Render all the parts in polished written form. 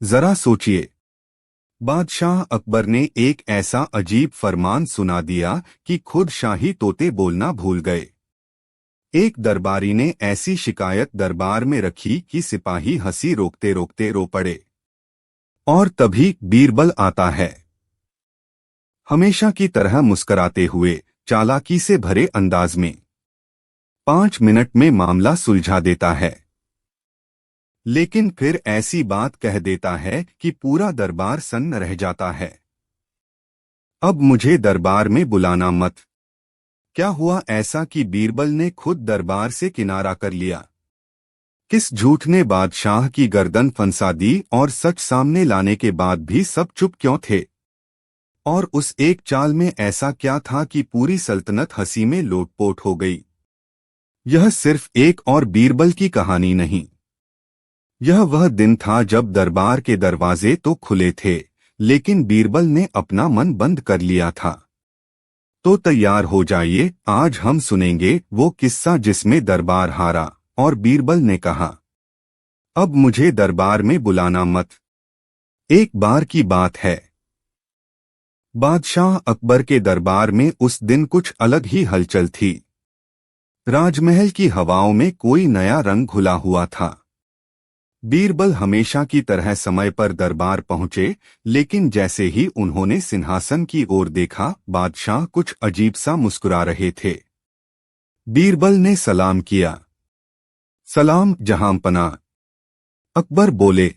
जरा सोचिए। बादशाह अकबर ने एक ऐसा अजीब फरमान सुना दिया कि खुद शाही तोते बोलना भूल गए। एक दरबारी ने ऐसी शिकायत दरबार में रखी कि सिपाही हंसी रोकते रोकते रो पड़े। और तभी बीरबल आता है, हमेशा की तरह मुस्कराते हुए, चालाकी से भरे अंदाज में 5 मिनट में मामला सुलझा देता है। लेकिन फिर ऐसी बात कह देता है कि पूरा दरबार सन्न रह जाता है। अब मुझे दरबार में बुलाना मत। क्या हुआ ऐसा कि बीरबल ने खुद दरबार से किनारा कर लिया? किस झूठ ने बादशाह की गर्दन फंसा दी और सच सामने लाने के बाद भी सब चुप क्यों थे? और उस एक चाल में ऐसा क्या था कि पूरी सल्तनत हंसी में लोटपोट हो गई? यह सिर्फ एक और बीरबल की कहानी नहीं। यह वह दिन था जब दरबार के दरवाजे तो खुले थे, लेकिन बीरबल ने अपना मन बंद कर लिया था। तो तैयार हो जाइए, आज हम सुनेंगे वो किस्सा जिसमें दरबार हारा और बीरबल ने कहा, अब मुझे दरबार में बुलाना मत। एक बार की बात है, बादशाह अकबर के दरबार में उस दिन कुछ अलग ही हलचल थी। राजमहल की हवाओं में कोई नया रंग घुला हुआ था। बीरबल हमेशा की तरह समय पर दरबार पहुंचे, लेकिन जैसे ही उन्होंने सिंहासन की ओर देखा, बादशाह कुछ अजीब सा मुस्कुरा रहे थे। बीरबल ने सलाम किया। सलाम जहांपना। अकबर बोले,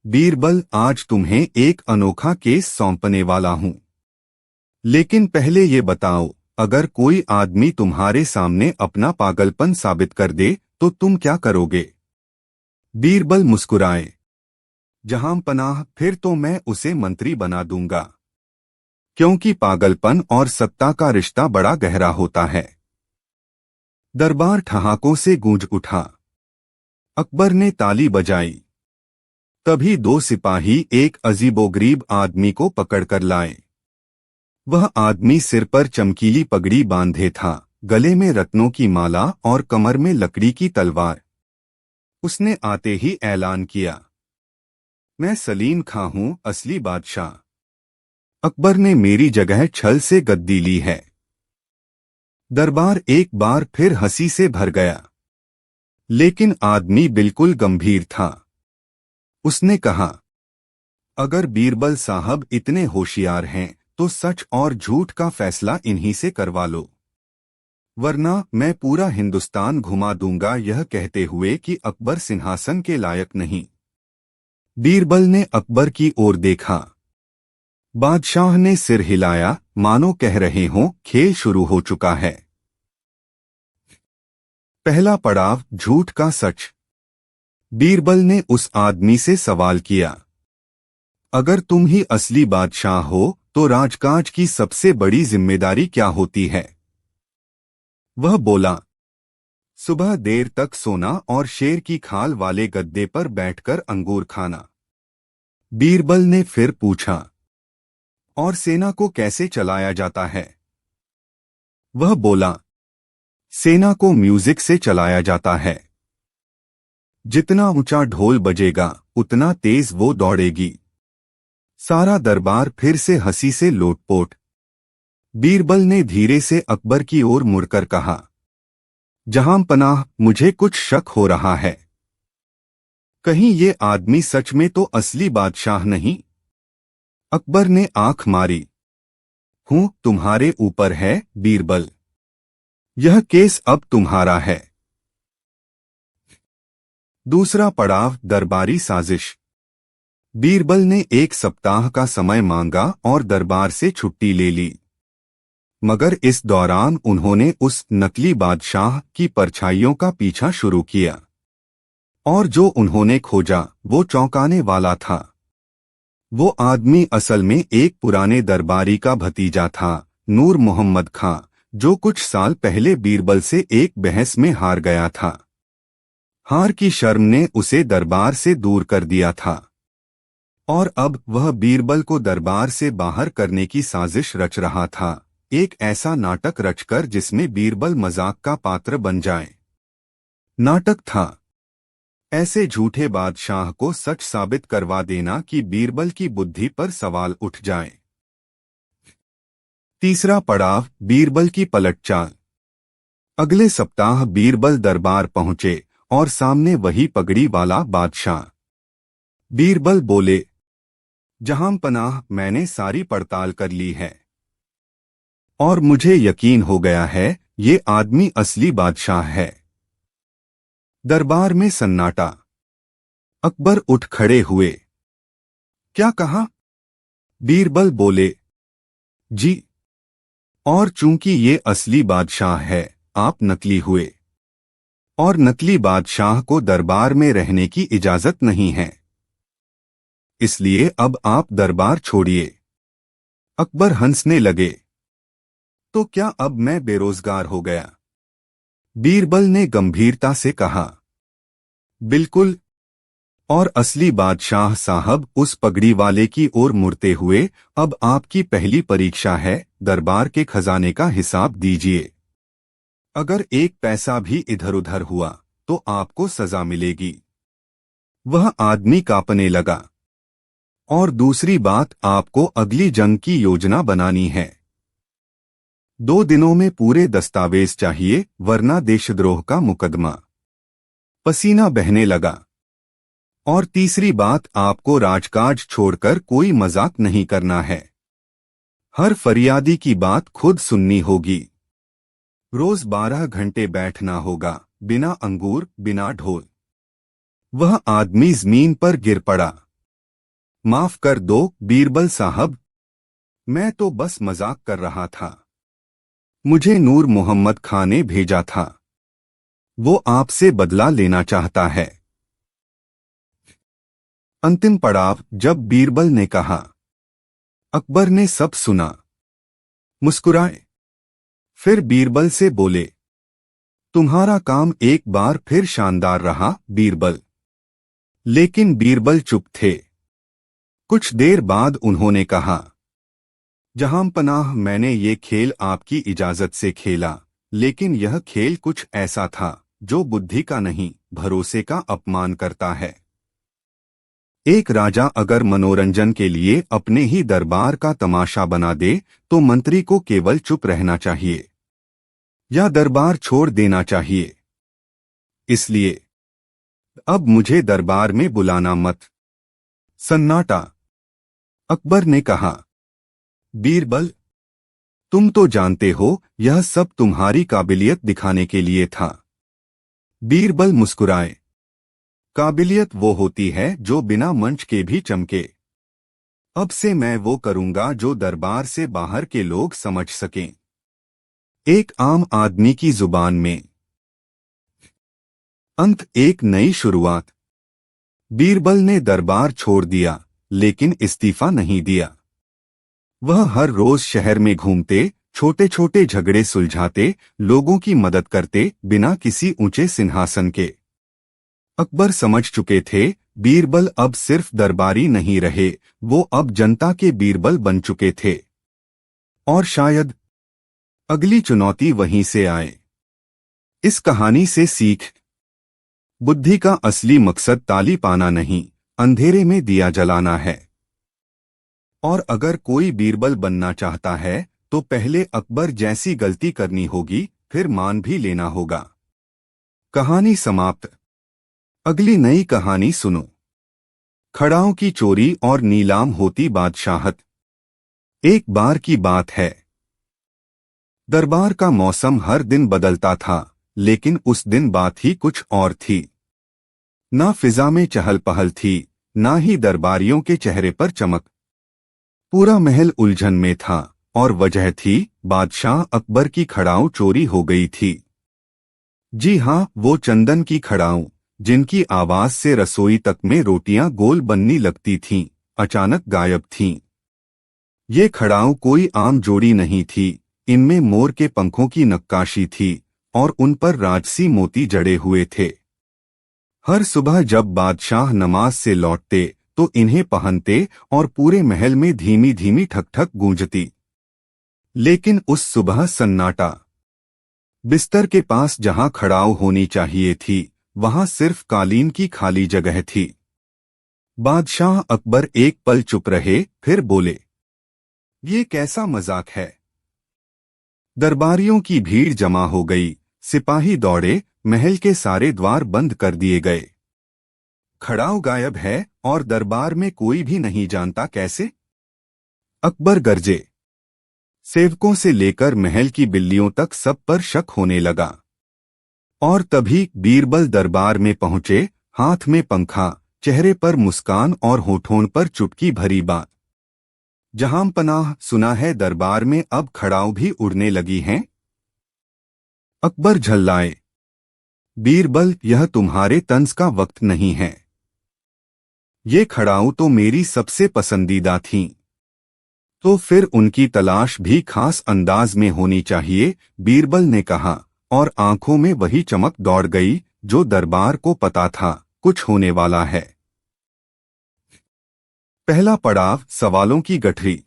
बीरबल, आज तुम्हें एक अनोखा केस सौंपने वाला हूं। लेकिन पहले ये बताओ, अगर कोई आदमी तुम्हारे सामने अपना पागलपन साबित कर दे तो तुम क्या करोगे? बीरबल मुस्कुराए। जहांपनाह, फिर तो मैं उसे मंत्री बना दूंगा, क्योंकि पागलपन और सत्ता का रिश्ता बड़ा गहरा होता है। दरबार ठहाकों से गूंज उठा। अकबर ने ताली बजाई। तभी दो सिपाही एक अजीबोगरीब आदमी को पकड़कर लाए। वह आदमी सिर पर चमकीली पगड़ी बांधे था, गले में रत्नों की माला और कमर में लकड़ी की तलवार। उसने आते ही ऐलान किया, मैं सलीम खां हूं, असली बादशाह। अकबर ने मेरी जगह छल से गद्दी ली है। दरबार एक बार फिर हंसी से भर गया। लेकिन आदमी बिल्कुल गंभीर था। उसने कहा, अगर बीरबल साहब इतने होशियार हैं तो सच और झूठ का फैसला इन्हीं से करवा लो, वरना मैं पूरा हिंदुस्तान घुमा दूंगा, यह कहते हुए कि अकबर सिंहासन के लायक नहीं। बीरबल ने अकबर की ओर देखा। बादशाह ने सिर हिलाया, मानो कह रहे हों, खेल शुरू हो चुका है। पहला पड़ाव, झूठ का सच। बीरबल ने उस आदमी से सवाल किया, अगर तुम ही असली बादशाह हो तो राजकाज की सबसे बड़ी जिम्मेदारी क्या होती है? वह बोला, सुबह देर तक सोना और शेर की खाल वाले गद्दे पर बैठकर अंगूर खाना। बीरबल ने फिर पूछा, और सेना को कैसे चलाया जाता है? वह बोला, सेना को म्यूजिक से चलाया जाता है। जितना ऊंचा ढोल बजेगा उतना तेज वो दौड़ेगी। सारा दरबार फिर से हंसी से लोटपोट। बीरबल ने धीरे से अकबर की ओर मुड़कर कहा, जहांपनाह, मुझे कुछ शक हो रहा है। कहीं ये आदमी सच में तो असली बादशाह नहीं? अकबर ने आंख मारी। हूं, तुम्हारे ऊपर है बीरबल। यह केस अब तुम्हारा है। दूसरा पड़ाव, दरबारी साजिश। बीरबल ने 1 सप्ताह का समय मांगा और दरबार से छुट्टी ले ली। मगर इस दौरान उन्होंने उस नकली बादशाह की परछाइयों का पीछा शुरू किया। और जो उन्होंने खोजा वो चौंकाने वाला था। वो आदमी असल में एक पुराने दरबारी का भतीजा था, नूर मोहम्मद खां, जो कुछ साल पहले बीरबल से एक बहस में हार गया था। हार की शर्म ने उसे दरबार से दूर कर दिया था और अब वह बीरबल को दरबार से बाहर करने की साजिश रच रहा था, एक ऐसा नाटक रचकर जिसमें बीरबल मजाक का पात्र बन जाए। नाटक था ऐसे झूठे बादशाह को सच साबित करवा देना कि बीरबल की बुद्धि पर सवाल उठ जाए। तीसरा पड़ाव, बीरबल की पलटचाल। अगले सप्ताह बीरबल दरबार पहुंचे और सामने वही पगड़ी वाला बादशाह। बीरबल बोले, जहांपनाह, मैंने सारी पड़ताल कर ली है और मुझे यकीन हो गया है ये आदमी असली बादशाह है। दरबार में सन्नाटा। अकबर उठ खड़े हुए। क्या कहा? बीरबल बोले, जी, और चूंकि ये असली बादशाह है, आप नकली हुए और नकली बादशाह को दरबार में रहने की इजाजत नहीं है, इसलिए अब आप दरबार छोड़िए। अकबर हंसने लगे। तो क्या अब मैं बेरोजगार हो गया? बीरबल ने गंभीरता से कहा, बिल्कुल। और असली बादशाह साहब उस पगड़ी वाले की ओर मुड़ते हुए, अब आपकी पहली परीक्षा है, दरबार के खजाने का हिसाब दीजिए। अगर एक पैसा भी इधर उधर हुआ तो आपको सजा मिलेगी। वह आदमी कांपने लगा। और दूसरी बात, आपको अगली जंग की योजना बनानी है। 2 दिनों में पूरे दस्तावेज चाहिए, वरना देशद्रोह का मुकदमा। पसीना बहने लगा। और तीसरी बात, आपको राजकाज छोड़कर कोई मजाक नहीं करना है। हर फरियादी की बात खुद सुननी होगी। रोज 12 घंटे बैठना होगा, बिना अंगूर, बिना ढोल। वह आदमी जमीन पर गिर पड़ा। माफ कर दो बीरबल साहब, मैं तो बस मजाक कर रहा था। मुझे नूर मोहम्मद खान ने भेजा था। वो आपसे बदला लेना चाहता है। अंतिम पड़ाव, जब बीरबल ने कहा। अकबर ने सब सुना, मुस्कुराए। फिर बीरबल से बोले, तुम्हारा काम एक बार फिर शानदार रहा बीरबल। लेकिन बीरबल चुप थे। कुछ देर बाद उन्होंने कहा, जहांपनाह, मैंने ये खेल आपकी इजाजत से खेला, लेकिन यह खेल कुछ ऐसा था जो बुद्धि का नहीं, भरोसे का अपमान करता है। एक राजा अगर मनोरंजन के लिए अपने ही दरबार का तमाशा बना दे तो मंत्री को केवल चुप रहना चाहिए या दरबार छोड़ देना चाहिए। इसलिए अब मुझे दरबार में बुलाना मत। सन्नाटा। अकबर ने कहा, बीरबल, तुम तो जानते हो यह सब तुम्हारी काबिलियत दिखाने के लिए था। बीरबल मुस्कुराए। काबिलियत वो होती है जो बिना मंच के भी चमके। अब से मैं वो करूंगा जो दरबार से बाहर के लोग समझ सकें। एक आम आदमी की जुबान में। अंत, एक नई शुरुआत। बीरबल ने दरबार छोड़ दिया, लेकिन इस्तीफा नहीं दिया। वह हर रोज शहर में घूमते, छोटे छोटे झगड़े सुलझाते, लोगों की मदद करते, बिना किसी ऊंचे सिंहासन के। अकबर समझ चुके थे, बीरबल अब सिर्फ दरबारी नहीं रहे, वो अब जनता के बीरबल बन चुके थे। और शायद अगली चुनौती वहीं से आए। इस कहानी से सीख। बुद्धि का असली मकसद ताली पाना नहीं, अंधेरे में दिया जलाना है। और अगर कोई बीरबल बनना चाहता है तो पहले अकबर जैसी गलती करनी होगी, फिर मान भी लेना होगा। कहानी समाप्त। अगली नई कहानी सुनो। खड़ाओं की चोरी और नीलाम होती बादशाहत। एक बार की बात है। दरबार का मौसम हर दिन बदलता था, लेकिन उस दिन बात ही कुछ और थी। ना फिजा में चहल पहल थी, ना ही दरबारियों के चेहरे पर चमक। पूरा महल उलझन में था, और वजह थी, बादशाह अकबर की खड़ाऊ चोरी हो गई थी। जी हाँ, वो चंदन की खड़ाऊ, जिनकी आवाज से रसोई तक में रोटियां गोल बननी लगती थीं, अचानक गायब थीं। ये खड़ाऊ कोई आम जोड़ी नहीं थी, इनमें मोर के पंखों की नक्काशी थी और उन पर राजसी मोती जड़े हुए थे। हर सुबह जब बादशाह नमाज से लौटते तो इन्हें पहनते और पूरे महल में धीमी धीमी ठक ठक गूंजती। लेकिन उस सुबह सन्नाटा। बिस्तर के पास जहां खड़ाऊ होनी चाहिए थी, वहां सिर्फ कालीन की खाली जगह थी। बादशाह अकबर एक पल चुप रहे, फिर बोले, ये कैसा मजाक है। दरबारियों की भीड़ जमा हो गई, सिपाही दौड़े, महल के सारे द्वार बंद कर दिए गए। खड़ाऊ गायब है और दरबार में कोई भी नहीं जानता कैसे। अकबर गरजे। सेवकों से लेकर महल की बिल्लियों तक सब पर शक होने लगा। और तभी बीरबल दरबार में पहुंचे, हाथ में पंखा, चेहरे पर मुस्कान और होठों पर चुटकी भरी बात। जहांपनाह, सुना है दरबार में अब खड़ाऊ भी उड़ने लगी हैं। अकबर झल्लाए। बीरबल, यह तुम्हारे तंज का वक्त नहीं है। ये खड़ाऊ तो मेरी सबसे पसंदीदा थीं। तो फिर उनकी तलाश भी खास अंदाज में होनी चाहिए, बीरबल ने कहा, और आंखों में वही चमक दौड़ गई जो दरबार को पता था कुछ होने वाला है। पहला पड़ाव, सवालों की गठरी।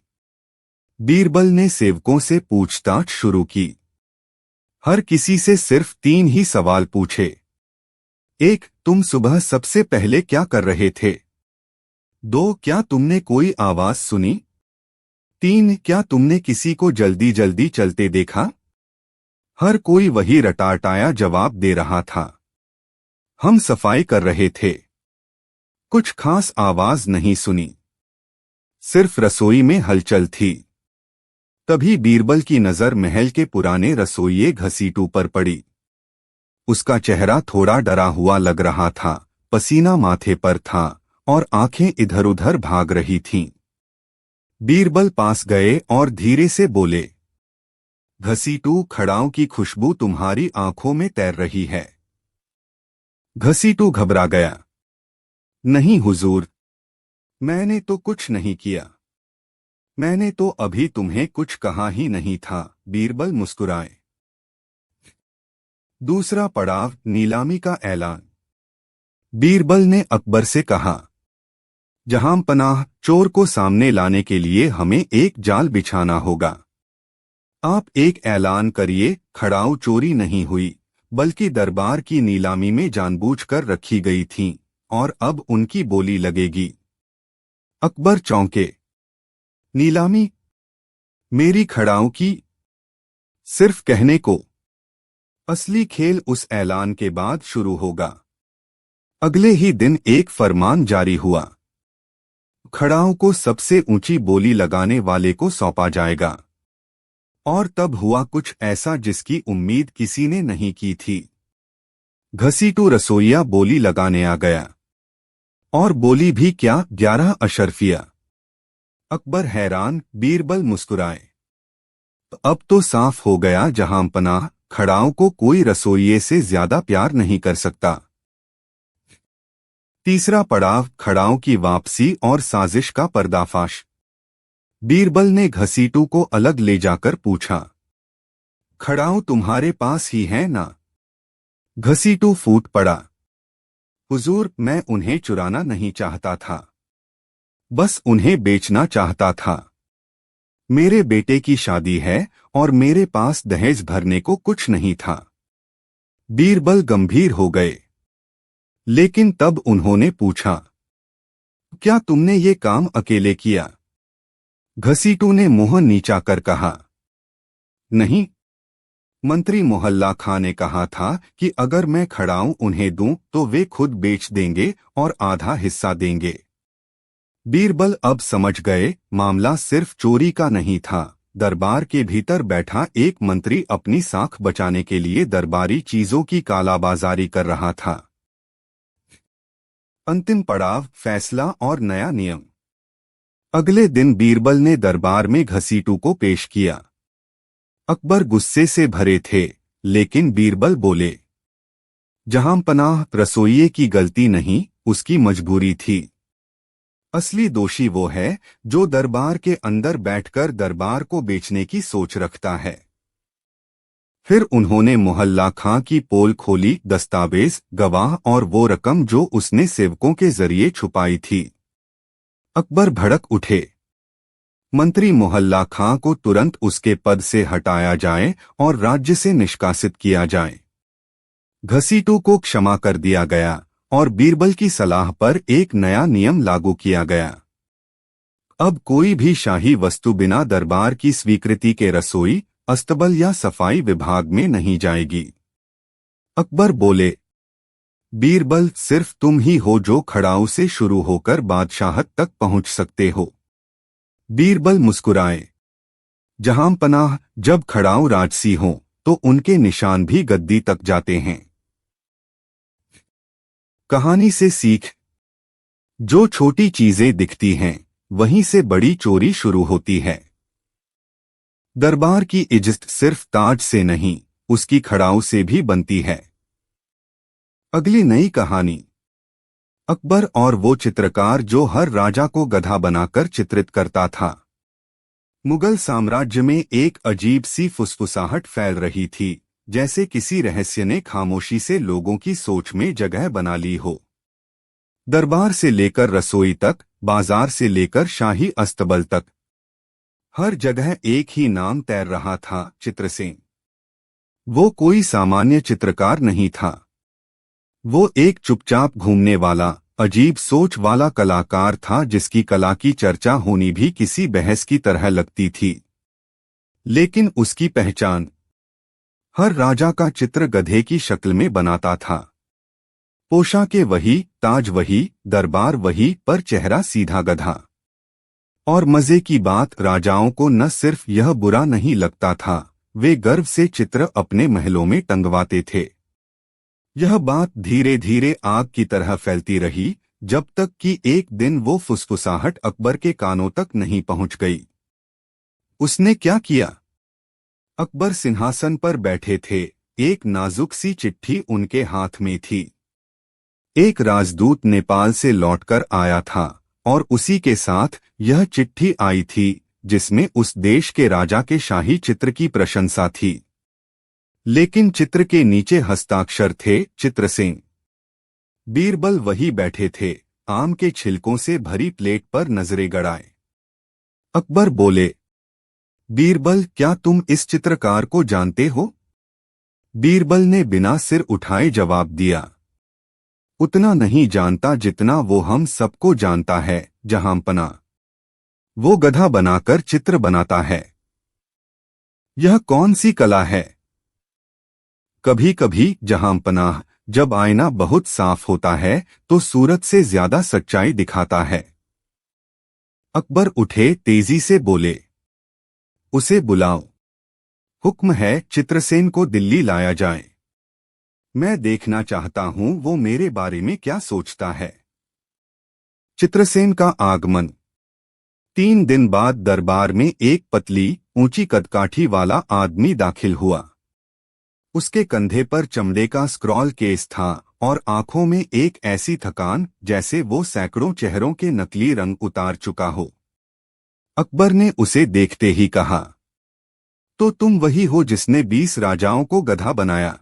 बीरबल ने सेवकों से पूछताछ शुरू की। हर किसी से सिर्फ 3 ही सवाल पूछे। 1. तुम सुबह सबसे पहले क्या कर रहे थे? 2. क्या तुमने कोई आवाज सुनी? 3. क्या तुमने किसी को जल्दी जल्दी चलते देखा? हर कोई वही रटारटाया जवाब दे रहा था। हम सफाई कर रहे थे। कुछ खास आवाज नहीं सुनी। सिर्फ रसोई में हलचल थी। तभी बीरबल की नजर महल के पुराने रसोइये घसीटू पर पड़ी। उसका चेहरा थोड़ा डरा हुआ लग रहा था, पसीना माथे पर था और आंखें इधर उधर भाग रही थीं। बीरबल पास गए और धीरे से बोले, घसीटू, खड़ाऊ की खुशबू तुम्हारी आंखों में तैर रही है। घसीटू घबरा गया। नहीं हुजूर, मैंने तो कुछ नहीं किया। मैंने तो अभी तुम्हें कुछ कहा ही नहीं था। बीरबल मुस्कुराए। दूसरा पड़ाव, नीलामी का ऐलान। बीरबल ने अकबर से कहा, जहांपनाह, चोर को सामने लाने के लिए हमें एक जाल बिछाना होगा। आप एक ऐलान करिए, खड़ाऊ चोरी नहीं हुई, बल्कि दरबार की नीलामी में जानबूझकर रखी गई थीं, और अब उनकी बोली लगेगी। अकबर चौंके। नीलामी? मेरी खड़ाऊ की? सिर्फ कहने को। असली खेल उस ऐलान के बाद शुरू होगा। अगले ही दिन एक फरमान जारी हुआ। खड़ाऊ को सबसे ऊंची बोली लगाने वाले को सौंपा जाएगा। और तब हुआ कुछ ऐसा जिसकी उम्मीद किसी ने नहीं की थी। घसीटू रसोइया बोली लगाने आ गया। और बोली भी क्या, 11 अशर्फिया। अकबर हैरान, बीरबल मुस्कुराए। अब तो साफ हो गया, जहांपनाह, खड़ाऊ को कोई रसोइये से ज्यादा प्यार नहीं कर सकता। तीसरा पड़ाव, खड़ाऊ की वापसी और साजिश का पर्दाफाश। बीरबल ने घसीटू को अलग ले जाकर पूछा, खड़ाऊ तुम्हारे पास ही है ना? घसीटू फूट पड़ा। हुजूर, मैं उन्हें चुराना नहीं चाहता था, बस उन्हें बेचना चाहता था। मेरे बेटे की शादी है और मेरे पास दहेज भरने को कुछ नहीं था। बीरबल गंभीर हो गए। लेकिन तब उन्होंने पूछा, क्या तुमने ये काम अकेले किया? घसीटू ने मुंह नीचा कर कहा, नहीं। मंत्री मोहल्ला खां ने कहा था कि अगर मैं खड़ाऊं उन्हें दूं तो वे खुद बेच देंगे और आधा हिस्सा देंगे। बीरबल अब समझ गए, मामला सिर्फ चोरी का नहीं था। दरबार के भीतर बैठा एक मंत्री अपनी साख बचाने के लिए दरबारी चीजों की कालाबाजारी कर रहा था। अंतिम पड़ाव, फैसला और नया नियम। अगले दिन बीरबल ने दरबार में घसीटू को पेश किया। अकबर गुस्से से भरे थे, लेकिन बीरबल बोले, जहांपनाह, रसोइये की गलती नहीं, उसकी मजबूरी थी। असली दोषी वो है जो दरबार के अंदर बैठकर दरबार को बेचने की सोच रखता है। फिर उन्होंने मोहल्ला खां की पोल खोली, दस्तावेज, गवाह और वो रकम जो उसने सेवकों के जरिए छुपाई थी। अकबर भड़क उठे। मंत्री मोहल्ला खां को तुरंत उसके पद से हटाया जाए और राज्य से निष्कासित किया जाए। घसीटू को क्षमा कर दिया गया और बीरबल की सलाह पर एक नया नियम लागू किया गया। अब कोई भी शाही वस्तु बिना दरबार की स्वीकृति के रसोई, अस्तबल या सफाई विभाग में नहीं जाएगी। अकबर बोले, बीरबल, सिर्फ तुम ही हो जो खड़ाऊ से शुरू होकर बादशाहत तक पहुंच सकते हो। बीरबल मुस्कुराए, जहांपनाह, जब खड़ाऊ राजसी हों तो उनके निशान भी गद्दी तक जाते हैं। कहानी से सीख, जो छोटी चीजें दिखती हैं वहीं से बड़ी चोरी शुरू होती है। दरबार की इज्जत सिर्फ ताज से नहीं, उसकी खड़ाऊ से भी बनती है। अगली नई कहानी, अकबर और वो चित्रकार जो हर राजा को गधा बनाकर चित्रित करता था। मुगल साम्राज्य में एक अजीब सी फुसफुसाहट फैल रही थी, जैसे किसी रहस्य ने खामोशी से लोगों की सोच में जगह बना ली हो। दरबार से लेकर रसोई तक, बाजार से लेकर शाही अस्तबल तक, हर जगह एक ही नाम तैर रहा था, चित्रसेन। वो कोई सामान्य चित्रकार नहीं था। वो एक चुपचाप घूमने वाला, अजीब सोच वाला कलाकार था जिसकी कला की चर्चा होनी भी किसी बहस की तरह लगती थी। लेकिन उसकी पहचान, हर राजा का चित्र गधे की शक्ल में बनाता था। पोशाकें वही, ताज वही, दरबार वही, पर चेहरा सीधा गधा। और मजे की बात, राजाओं को न सिर्फ यह बुरा नहीं लगता था, वे गर्व से चित्र अपने महलों में टंगवाते थे। यह बात धीरे धीरे आग की तरह फैलती रही, जब तक कि एक दिन वो फुसफुसाहट अकबर के कानों तक नहीं पहुंच गई। उसने क्या किया? अकबर सिंहासन पर बैठे थे, एक नाजुक सी चिट्ठी उनके हाथ में थी। एक राजदूत नेपाल से लौटकर आया था और उसी के साथ यह चिट्ठी आई थी, जिसमें उस देश के राजा के शाही चित्र की प्रशंसा थी। लेकिन चित्र के नीचे हस्ताक्षर थे, चित्रसेन। बीरबल वही बैठे थे, आम के छिलकों से भरी प्लेट पर नजरें गड़ाए। अकबर बोले, बीरबल, क्या तुम इस चित्रकार को जानते हो? बीरबल ने बिना सिर उठाए जवाब दिया, उतना नहीं जानता जितना वो हम सबको जानता है, जहांपना। वो गधा बनाकर चित्र बनाता है। यह कौन सी कला है? कभी कभी, जहांपनाह, जब आईना बहुत साफ होता है तो सूरत से ज्यादा सच्चाई दिखाता है। अकबर उठे, तेजी से बोले, उसे बुलाओ। हुक्म है, चित्रसेन को दिल्ली लाया जाए। मैं देखना चाहता हूं वो मेरे बारे में क्या सोचता है। चित्रसेन का आगमन। 3 दिन बाद दरबार में एक पतली, ऊंची कदकाठी वाला आदमी दाखिल हुआ। उसके कंधे पर चमड़े का स्क्रॉल केस था और आंखों में एक ऐसी थकान जैसे वो सैकड़ों चेहरों के नकली रंग उतार चुका हो। अकबर ने उसे देखते ही कहा, तो तुम वही हो जिसने 20 राजाओं को गधा बनाया?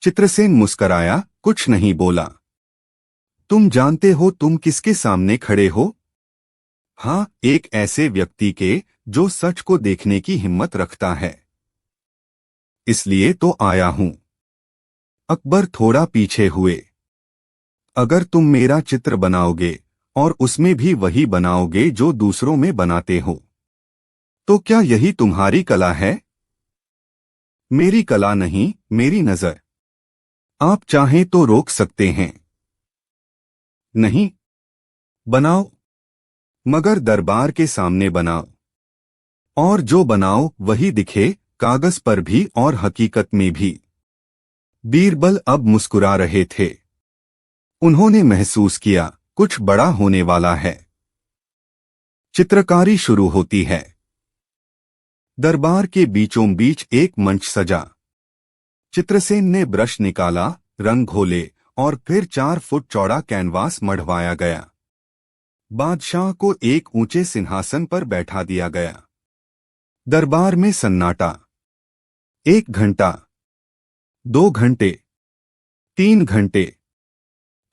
चित्रसेन मुस्कराया, कुछ नहीं बोला। तुम जानते हो तुम किसके सामने खड़े हो? हाँ, एक ऐसे व्यक्ति के जो सच को देखने की हिम्मत रखता है। इसलिए तो आया हूं। अकबर थोड़ा पीछे हुए। अगर तुम मेरा चित्र बनाओगे और उसमें भी वही बनाओगे जो दूसरों में बनाते हो, तो क्या यही तुम्हारी कला है? मेरी कला नहीं, मेरी नजर। आप चाहें तो रोक सकते हैं। नहीं, बनाओ, मगर दरबार के सामने बनाओ। और जो बनाओ वही दिखे, कागज पर भी और हकीकत में भी। बीरबल अब मुस्कुरा रहे थे। उन्होंने महसूस किया, कुछ बड़ा होने वाला है। चित्रकारी शुरू होती है। दरबार के बीचों बीच एक मंच सजा। चित्रसेन ने ब्रश निकाला, रंग घोले और फिर 4 फुट चौड़ा कैनवास मढ़वाया गया। बादशाह को एक ऊंचे सिंहासन पर बैठा दिया गया। दरबार में सन्नाटा। 1 घंटा, 2 घंटे, 3 घंटे।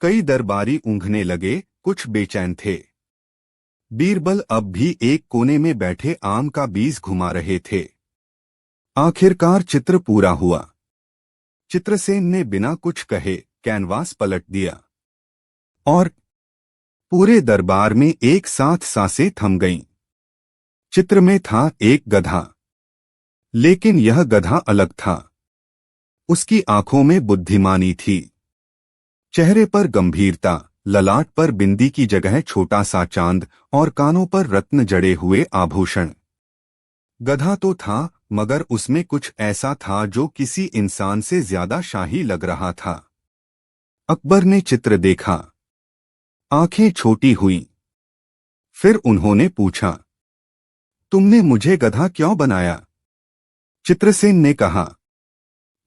कई दरबारी ऊँघने लगे, कुछ बेचैन थे। बीरबल अब भी एक कोने में बैठे आम का बीज घुमा रहे थे। आखिरकार चित्र पूरा हुआ। चित्रसेन ने बिना कुछ कहे कैनवास पलट दिया और पूरे दरबार में एक साथ सांसें थम गईं। चित्र में था एक गधा, लेकिन यह गधा अलग था। उसकी आंखों में बुद्धिमानी थी, चेहरे पर गंभीरता, ललाट पर बिंदी की जगह छोटा सा चांद और कानों पर रत्न जड़े हुए आभूषण। गधा तो था, मगर उसमें कुछ ऐसा था जो किसी इंसान से ज्यादा शाही लग रहा था। अकबर ने चित्र देखा, आंखें छोटी हुईं। फिर उन्होंने पूछा, तुमने मुझे गधा क्यों बनाया? चित्रसेन ने कहा,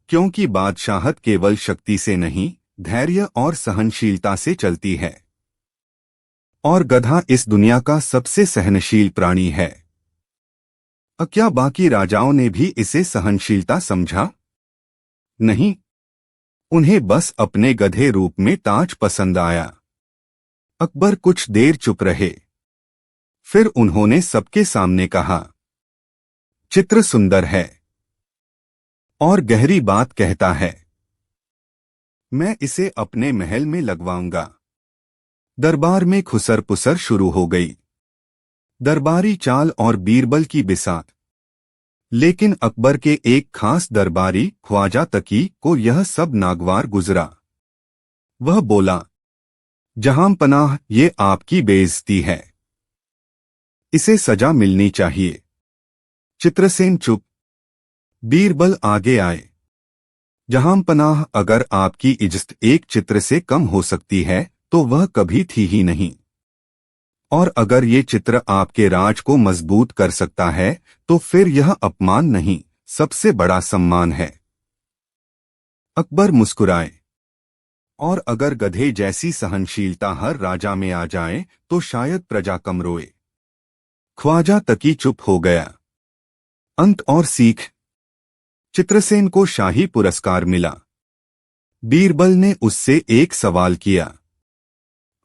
क्योंकि बादशाहत केवल शक्ति से नहीं, धैर्य और सहनशीलता से चलती है। और गधा इस दुनिया का सबसे सहनशील प्राणी है। क्या बाकी राजाओं ने भी इसे सहनशीलता समझा? नहीं, उन्हें बस अपने गधे रूप में ताज पसंद आया। अकबर कुछ देर चुप रहे। फिर उन्होंने सबके सामने कहा, चित्र सुंदर है और गहरी बात कहता है। मैं इसे अपने महल में लगवाऊंगा। दरबार में खुसर पुसर शुरू हो गई। दरबारी चाल और बीरबल की बिसात। लेकिन अकबर के एक खास दरबारी ख्वाजा तकी को यह सब नागवार गुजरा। वह बोला, जहां पनाह, ये आपकी बेइज्जती है। इसे सजा मिलनी चाहिए। चित्रसेन चुप। बीरबल आगे आए। जहां पनाह, अगर आपकी इज्जत एक चित्र से कम हो सकती है तो वह कभी थी ही नहीं। और अगर ये चित्र आपके राज को मजबूत कर सकता है तो फिर यह अपमान नहीं, सबसे बड़ा सम्मान है। अकबर मुस्कुराए। और अगर गधे जैसी सहनशीलता हर राजा में आ जाए तो शायद प्रजा कम रोए। ख्वाजा तकी चुप हो गया। अंत और सीख। चित्रसेन को शाही पुरस्कार मिला। बीरबल ने उससे एक सवाल किया,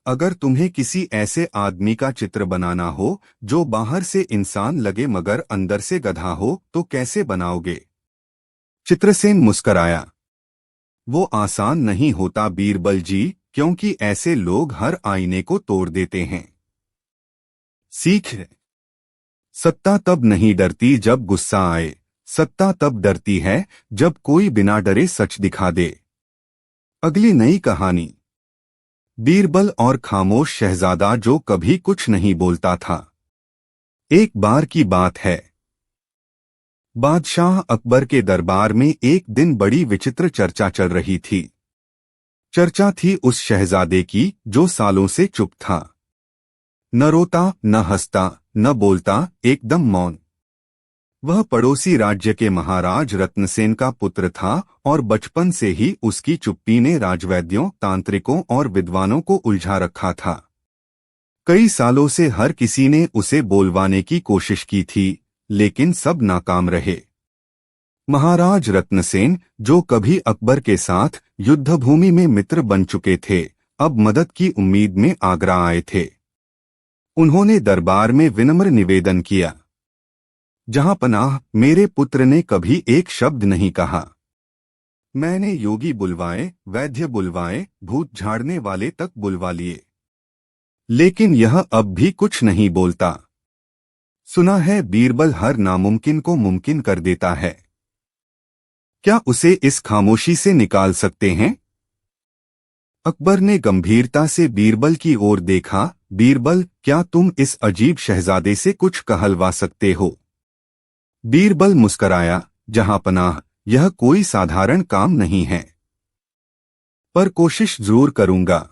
अगर तुम्हें किसी ऐसे आदमी का चित्र बनाना हो जो बाहर से इंसान लगे मगर अंदर से गधा हो तो कैसे बनाओगे? चित्रसेन मुस्कराया। वो आसान नहीं होता बीरबल जी, क्योंकि ऐसे लोग हर आईने को तोड़ देते हैं। सीख। सत्ता तब नहीं डरती जब गुस्सा आए, सत्ता तब डरती है जब कोई बिना डरे सच दिखा दे। अगली नई कहानी। बीरबल और खामोश शहजादा जो कभी कुछ नहीं बोलता था। एक बार की बात है। बादशाह अकबर के दरबार में एक दिन बड़ी विचित्र चर्चा चल रही थी। चर्चा थी उस शहजादे की जो सालों से चुप था। न रोता, न हंसता, न बोलता, एकदम मौन। वह पड़ोसी राज्य के महाराज रत्नसेन का पुत्र था और बचपन से ही उसकी चुप्पी ने राजवैद्यों, तांत्रिकों और विद्वानों को उलझा रखा था। कई सालों से हर किसी ने उसे बोलवाने की कोशिश की थी, लेकिन सब नाकाम रहे। महाराज रत्नसेन, जो कभी अकबर के साथ युद्धभूमि में मित्र बन चुके थे, अब मदद की उम्मीद में आगरा आए थे। उन्होंने दरबार में विनम्र निवेदन किया, जहां पनाह, मेरे पुत्र ने कभी एक शब्द नहीं कहा। मैंने योगी बुलवाए, वैद्य बुलवाए, भूत झाड़ने वाले तक बुलवा लिए, लेकिन यह अब भी कुछ नहीं बोलता। सुना है बीरबल हर नामुमकिन को मुमकिन कर देता है। क्या उसे इस खामोशी से निकाल सकते हैं? अकबर ने गंभीरता से बीरबल की ओर देखा। बीरबल, क्या तुम इस अजीब शहजादे से कुछ कहलवा सकते हो? बीरबल मुस्कराया, जहां पनाह, यह कोई साधारण काम नहीं है, पर कोशिश जरूर करूंगा।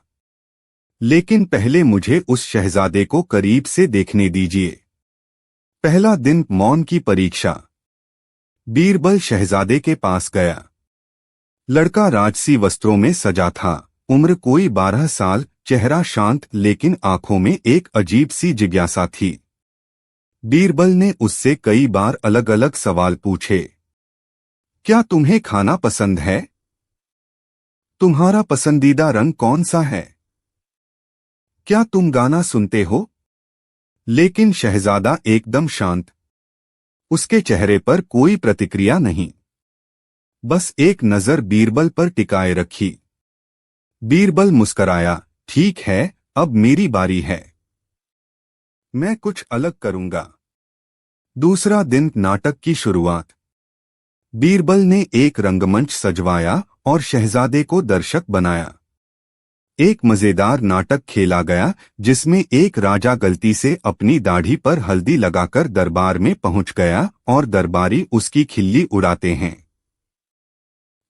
लेकिन पहले मुझे उस शहजादे को करीब से देखने दीजिए। पहला दिन, मौन की परीक्षा। बीरबल शहजादे के पास गया। लड़का राजसी वस्त्रों में सजा था, उम्र कोई 12 साल, चेहरा शांत, लेकिन आंखों में एक अजीब सी जिज्ञासा थी। बीरबल ने उससे कई बार अलग अलग सवाल पूछे। क्या तुम्हें खाना पसंद है? तुम्हारा पसंदीदा रंग कौन सा है? क्या तुम गाना सुनते हो? लेकिन शहजादा एकदम शांत। उसके चेहरे पर कोई प्रतिक्रिया नहीं। बस एक नजर बीरबल पर टिकाए रखी। बीरबल मुस्कराया, ठीक है, अब मेरी बारी है। मैं कुछ अलग करूंगा। दूसरा दिन नाटक की शुरुआत। बीरबल ने एक रंगमंच सजवाया और शहजादे को दर्शक बनाया। एक मजेदार नाटक खेला गया जिसमें एक राजा गलती से अपनी दाढ़ी पर हल्दी लगाकर दरबार में पहुंच गया और दरबारी उसकी खिल्ली उड़ाते हैं।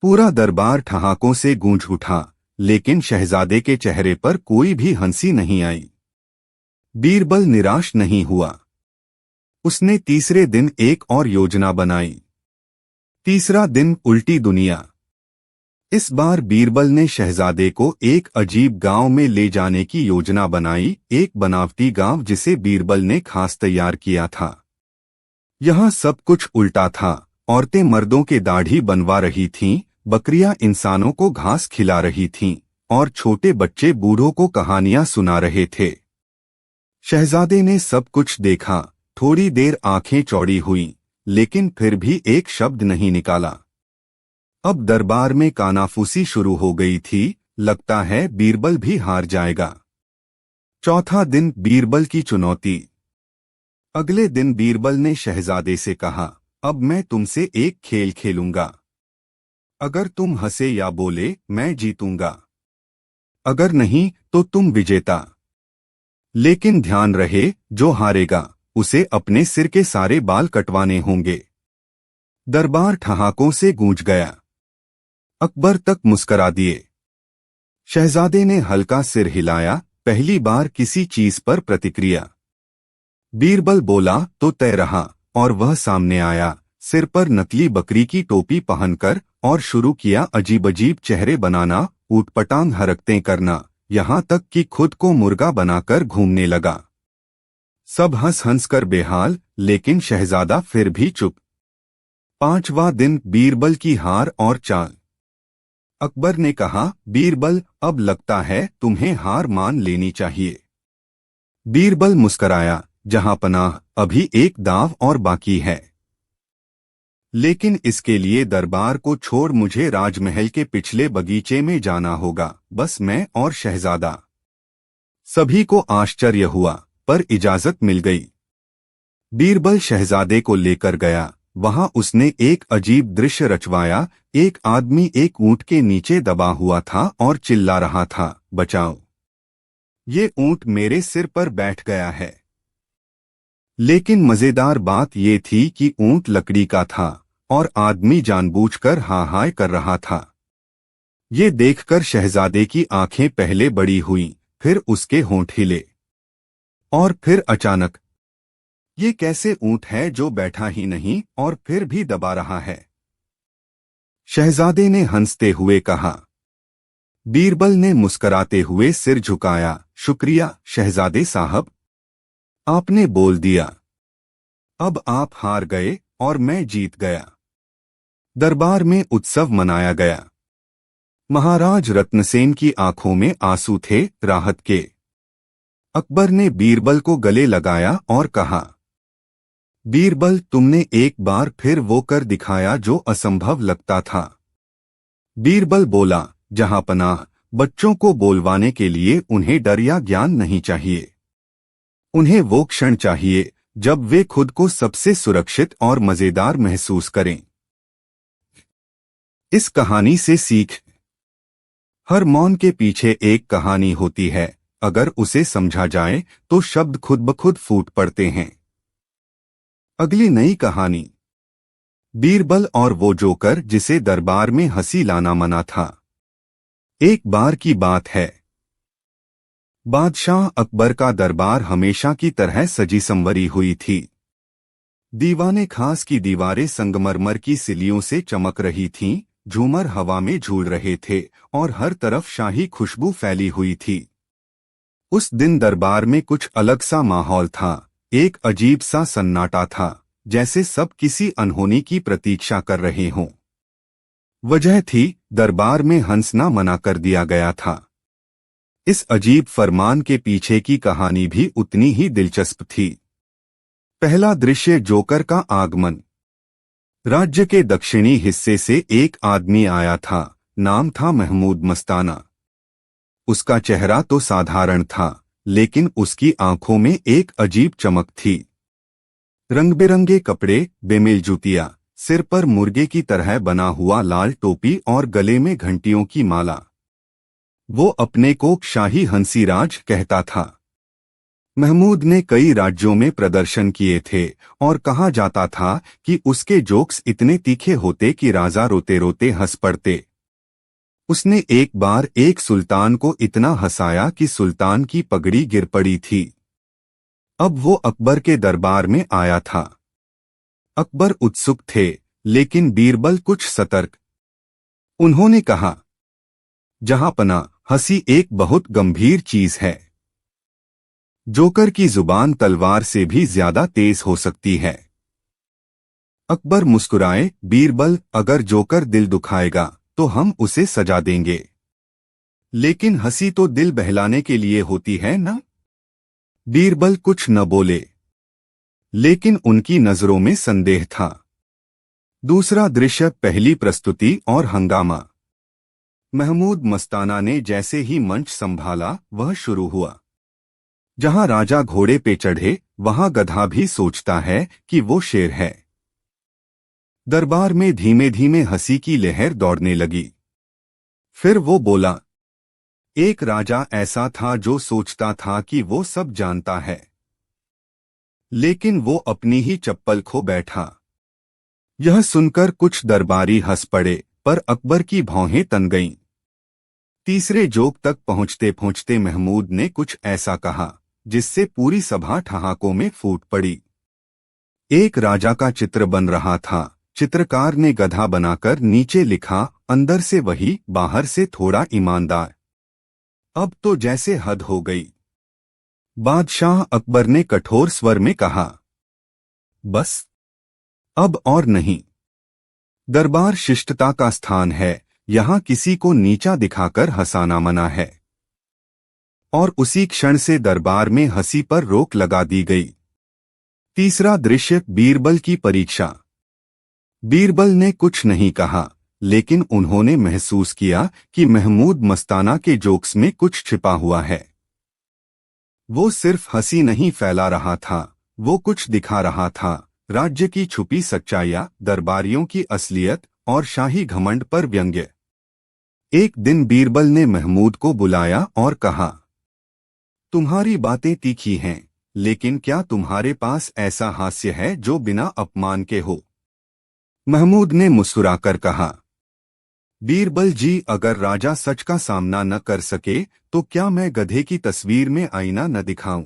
पूरा दरबार ठहाकों से गूंज उठा, लेकिन शहजादे के चेहरे पर कोई भी हंसी नहीं आई। बीरबल निराश नहीं हुआ। उसने तीसरे दिन एक और योजना बनाई। तीसरा दिन उल्टी दुनिया। इस बार बीरबल ने शहजादे को एक अजीब गांव में ले जाने की योजना बनाई, एक बनावटी गांव जिसे बीरबल ने खास तैयार किया था। यहाँ सब कुछ उल्टा था। औरतें मर्दों के दाढ़ी बनवा रही थीं, बकरियां इंसानों को घास खिला रही थीं, और छोटे बच्चे बूढ़ों को कहानियां सुना रहे थे। शहजादे ने सब कुछ देखा, थोड़ी देर आंखें चौड़ी हुईं, लेकिन फिर भी एक शब्द नहीं निकाला। अब दरबार में कानाफूसी शुरू हो गई थी, लगता है बीरबल भी हार जाएगा। चौथा दिन बीरबल की चुनौती। अगले दिन बीरबल ने शहजादे से कहा, अब मैं तुमसे एक खेल खेलूंगा। अगर तुम हंसे या बोले, मैं जीतूंगा। अगर नहीं तो तुम विजेता। लेकिन ध्यान रहे, जो हारेगा उसे अपने सिर के सारे बाल कटवाने होंगे। दरबार ठहाकों से गूंज गया। अकबर तक मुस्करा दिए। शहजादे ने हल्का सिर हिलाया, पहली बार किसी चीज पर प्रतिक्रिया। बीरबल बोला तो तय रहा, और वह सामने आया, सिर पर नकली बकरी की टोपी पहनकर, और शुरू किया अजीब अजीब चेहरे बनाना, ऊटपटांग हरकतें करना, यहाँ तक कि खुद को मुर्गा बनाकर घूमने लगा। सब हंस हंस कर बेहाल, लेकिन शहजादा फिर भी चुप। पांचवां दिन बीरबल की हार और चाल। अकबर ने कहा, बीरबल, अब लगता है तुम्हें हार मान लेनी चाहिए। बीरबल मुस्कराया, जहां पनाह, अभी एक दांव और बाकी है। लेकिन इसके लिए दरबार को छोड़ मुझे राजमहल के पिछले बगीचे में जाना होगा, बस मैं और शहजादा। सभी को आश्चर्य हुआ, पर इजाजत मिल गई। बीरबल शहजादे को लेकर गया। वहां उसने एक अजीब दृश्य रचवाया। एक आदमी एक ऊंट के नीचे दबा हुआ था और चिल्ला रहा था, बचाओ, ये ऊंट मेरे सिर पर बैठ गया है। लेकिन मजेदार बात ये थी कि ऊंट लकड़ी का था और आदमी जानबूझकर हाय कर रहा था। ये देखकर शहजादे की आंखें पहले बड़ी हुईं, फिर उसके होंठ हिले। और फिर अचानक, ये कैसे ऊंट है जो बैठा ही नहीं और फिर भी दबा रहा है? शहजादे ने हंसते हुए कहा। बीरबल ने मुस्कराते हुए सिर झुकाया, शुक्रिया शहजादे साहब, आपने बोल दिया। अब आप हार गए और मैं जीत गया। दरबार में उत्सव मनाया गया। महाराज रत्नसेन की आंखों में आंसू थे, राहत के। अकबर ने बीरबल को गले लगाया और कहा, बीरबल, तुमने एक बार फिर वो कर दिखाया जो असंभव लगता था। बीरबल बोला, जहां पनाह, बच्चों को बोलवाने के लिए उन्हें डर या ज्ञान नहीं चाहिए। उन्हें वो क्षण चाहिए जब वे खुद को सबसे सुरक्षित और मजेदार महसूस करें। इस कहानी से सीख। हर मौन के पीछे एक कहानी होती है, अगर उसे समझा जाए तो शब्द खुद ब खुद फूट पड़ते हैं। अगली नई कहानी, बीरबल और वो जोकर जिसे दरबार में हंसी लाना मना था। एक बार की बात है। बादशाह अकबर का दरबार हमेशा की तरह सजी संवरी हुई थी। दीवाने खास की दीवारें संगमरमर की सिलियों से चमक रही थीं, झूमर हवा में झूल रहे थे और हर तरफ शाही खुशबू फैली हुई थी। उस दिन दरबार में कुछ अलग सा माहौल था। एक अजीब सा सन्नाटा था, जैसे सब किसी अनहोनी की प्रतीक्षा कर रहे हों। वजह थी, दरबार में हंसना मना कर दिया गया था। इस अजीब फरमान के पीछे की कहानी भी उतनी ही दिलचस्प थी। पहला दृश्य, जोकर का आगमन। राज्य के दक्षिणी हिस्से से एक आदमी आया था। नाम था महमूद मस्ताना। उसका चेहरा तो साधारण था, लेकिन उसकी आंखों में एक अजीब चमक थी। रंग बिरंगे कपड़े, बेमेल जूतियां, सिर पर मुर्गे की तरह बना हुआ लाल टोपी और गले में घंटियों की माला। वो अपने को शाही हंसीराज कहता था। महमूद ने कई राज्यों में प्रदर्शन किए थे और कहा जाता था कि उसके जोक्स इतने तीखे होते कि राजा रोते रोते हंस पड़ते। उसने एक बार एक सुल्तान को इतना हंसाया कि सुल्तान की पगड़ी गिर पड़ी थी। अब वो अकबर के दरबार में आया था। अकबर उत्सुक थे, लेकिन बीरबल कुछ सतर्क। उन्होंने कहा, जहांपना, हंसी एक बहुत गंभीर चीज है। जोकर की जुबान तलवार से भी ज्यादा तेज हो सकती है। अकबर मुस्कुराए, बीरबल, अगर जोकर दिल दुखाएगा तो हम उसे सजा देंगे, लेकिन हंसी तो दिल बहलाने के लिए होती है ना। बीरबल कुछ न बोले, लेकिन उनकी नजरों में संदेह था। दूसरा दृश्य, पहली प्रस्तुति और हंगामा। महमूद मस्ताना ने जैसे ही मंच संभाला, वह शुरू हुआ। जहां राजा घोड़े पे चढ़े, वहां गधा भी सोचता है कि वो शेर है। दरबार में धीमे धीमे हंसी की लहर दौड़ने लगी। फिर वो बोला, एक राजा ऐसा था जो सोचता था कि वो सब जानता है, लेकिन वो अपनी ही चप्पल खो बैठा। यह सुनकर कुछ दरबारी हंस पड़े, पर अकबर की भौहें तन गईं। तीसरे जोक तक पहुंचते पहुंचते महमूद ने कुछ ऐसा कहा जिससे पूरी सभा ठहाकों में फूट पड़ी। एक राजा का चित्र बन रहा था। चित्रकार ने गधा बनाकर नीचे लिखा, अंदर से वही, बाहर से थोड़ा ईमानदार। अब तो जैसे हद हो गई। बादशाह अकबर ने कठोर स्वर में कहा, बस, अब और नहीं। दरबार शिष्टता का स्थान है, यहां किसी को नीचा दिखाकर हंसाना मना है। और उसी क्षण से दरबार में हंसी पर रोक लगा दी गई। तीसरा दृश्य, बीरबल की परीक्षा। बीरबल ने कुछ नहीं कहा, लेकिन उन्होंने महसूस किया कि महमूद मस्ताना के जोक्स में कुछ छिपा हुआ है। वो सिर्फ हंसी नहीं फैला रहा था, वो कुछ दिखा रहा था। राज्य की छुपी सच्चाइयां, दरबारियों की असलियत और शाही घमंड पर व्यंग्य। एक दिन बीरबल ने महमूद को बुलाया और कहा, तुम्हारी बातें तीखी हैं, लेकिन क्या तुम्हारे पास ऐसा हास्य है जो बिना अपमान के हो? महमूद ने मुस्कुराकर कहा, बीरबल जी, अगर राजा सच का सामना न कर सके तो क्या मैं गधे की तस्वीर में आईना न दिखाऊं?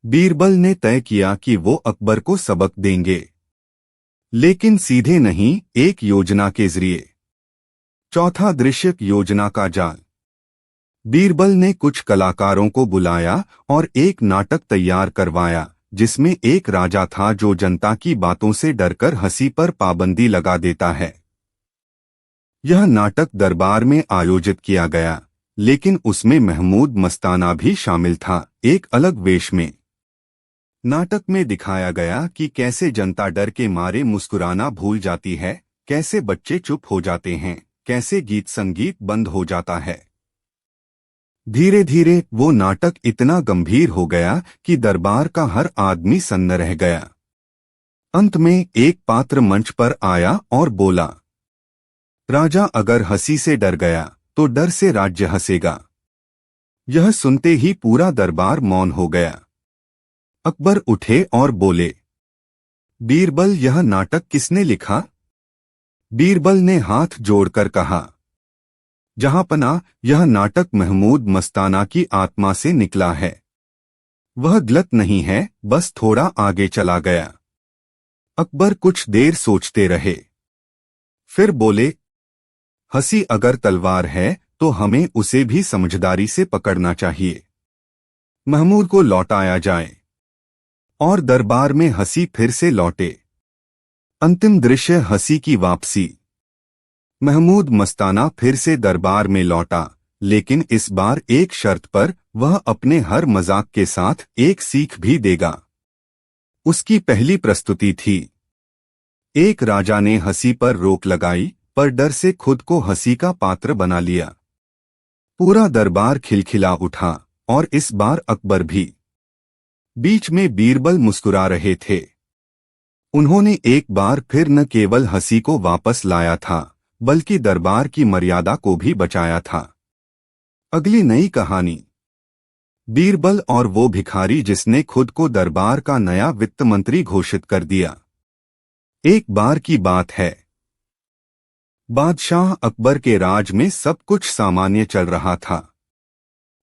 बीरबल ने तय किया कि वो अकबर को सबक देंगे, लेकिन सीधे नहीं, एक योजना के जरिए। चौथा दृश्य, योजना का जाल। बीरबल ने कुछ कलाकारों को बुलाया और एक नाटक तैयार करवाया जिसमें एक राजा था जो जनता की बातों से डरकर हंसी पर पाबंदी लगा देता है। यह नाटक दरबार में आयोजित किया गया, लेकिन उसमें महमूद मस्ताना भी शामिल था, एक अलग वेश में। नाटक में दिखाया गया कि कैसे जनता डर के मारे मुस्कुराना भूल जाती है, कैसे बच्चे चुप हो जाते हैं, कैसे गीत संगीत बंद हो जाता है। धीरे धीरे वो नाटक इतना गंभीर हो गया कि दरबार का हर आदमी सन्न रह गया। अंत में एक पात्र मंच पर आया और बोला, राजा अगर हंसी से डर गया तो डर से राज्य हंसेगा। यह सुनते ही पूरा दरबार मौन हो गया। अकबर उठे और बोले, बीरबल, यह नाटक किसने लिखा? बीरबल ने हाथ जोड़कर कहा, जहांपना, यह नाटक महमूद मस्ताना की आत्मा से निकला है। वह गलत नहीं है, बस थोड़ा आगे चला गया। अकबर कुछ देर सोचते रहे, फिर बोले, हंसी अगर तलवार है तो हमें उसे भी समझदारी से पकड़ना चाहिए। महमूद को लौटाया जाए। और दरबार में हंसी फिर से लौटे। अंतिम दृश्य, हंसी की वापसी। महमूद मस्ताना फिर से दरबार में लौटा, लेकिन इस बार एक शर्त पर, वह अपने हर मजाक के साथ एक सीख भी देगा। उसकी पहली प्रस्तुति थी। एक राजा ने हंसी पर रोक लगाई, पर डर से खुद को हंसी का पात्र बना लिया। पूरा दरबार खिलखिला उठा, और इस बार अकबर भी। बीच में बीरबल मुस्कुरा रहे थे। उन्होंने एक बार फिर न केवल हंसी को वापस लाया था, बल्कि दरबार की मर्यादा को भी बचाया था। अगली नई कहानी, बीरबल और वो भिखारी जिसने खुद को दरबार का नया वित्त मंत्री घोषित कर दिया। एक बार की बात है, बादशाह अकबर के राज में सब कुछ सामान्य चल रहा था।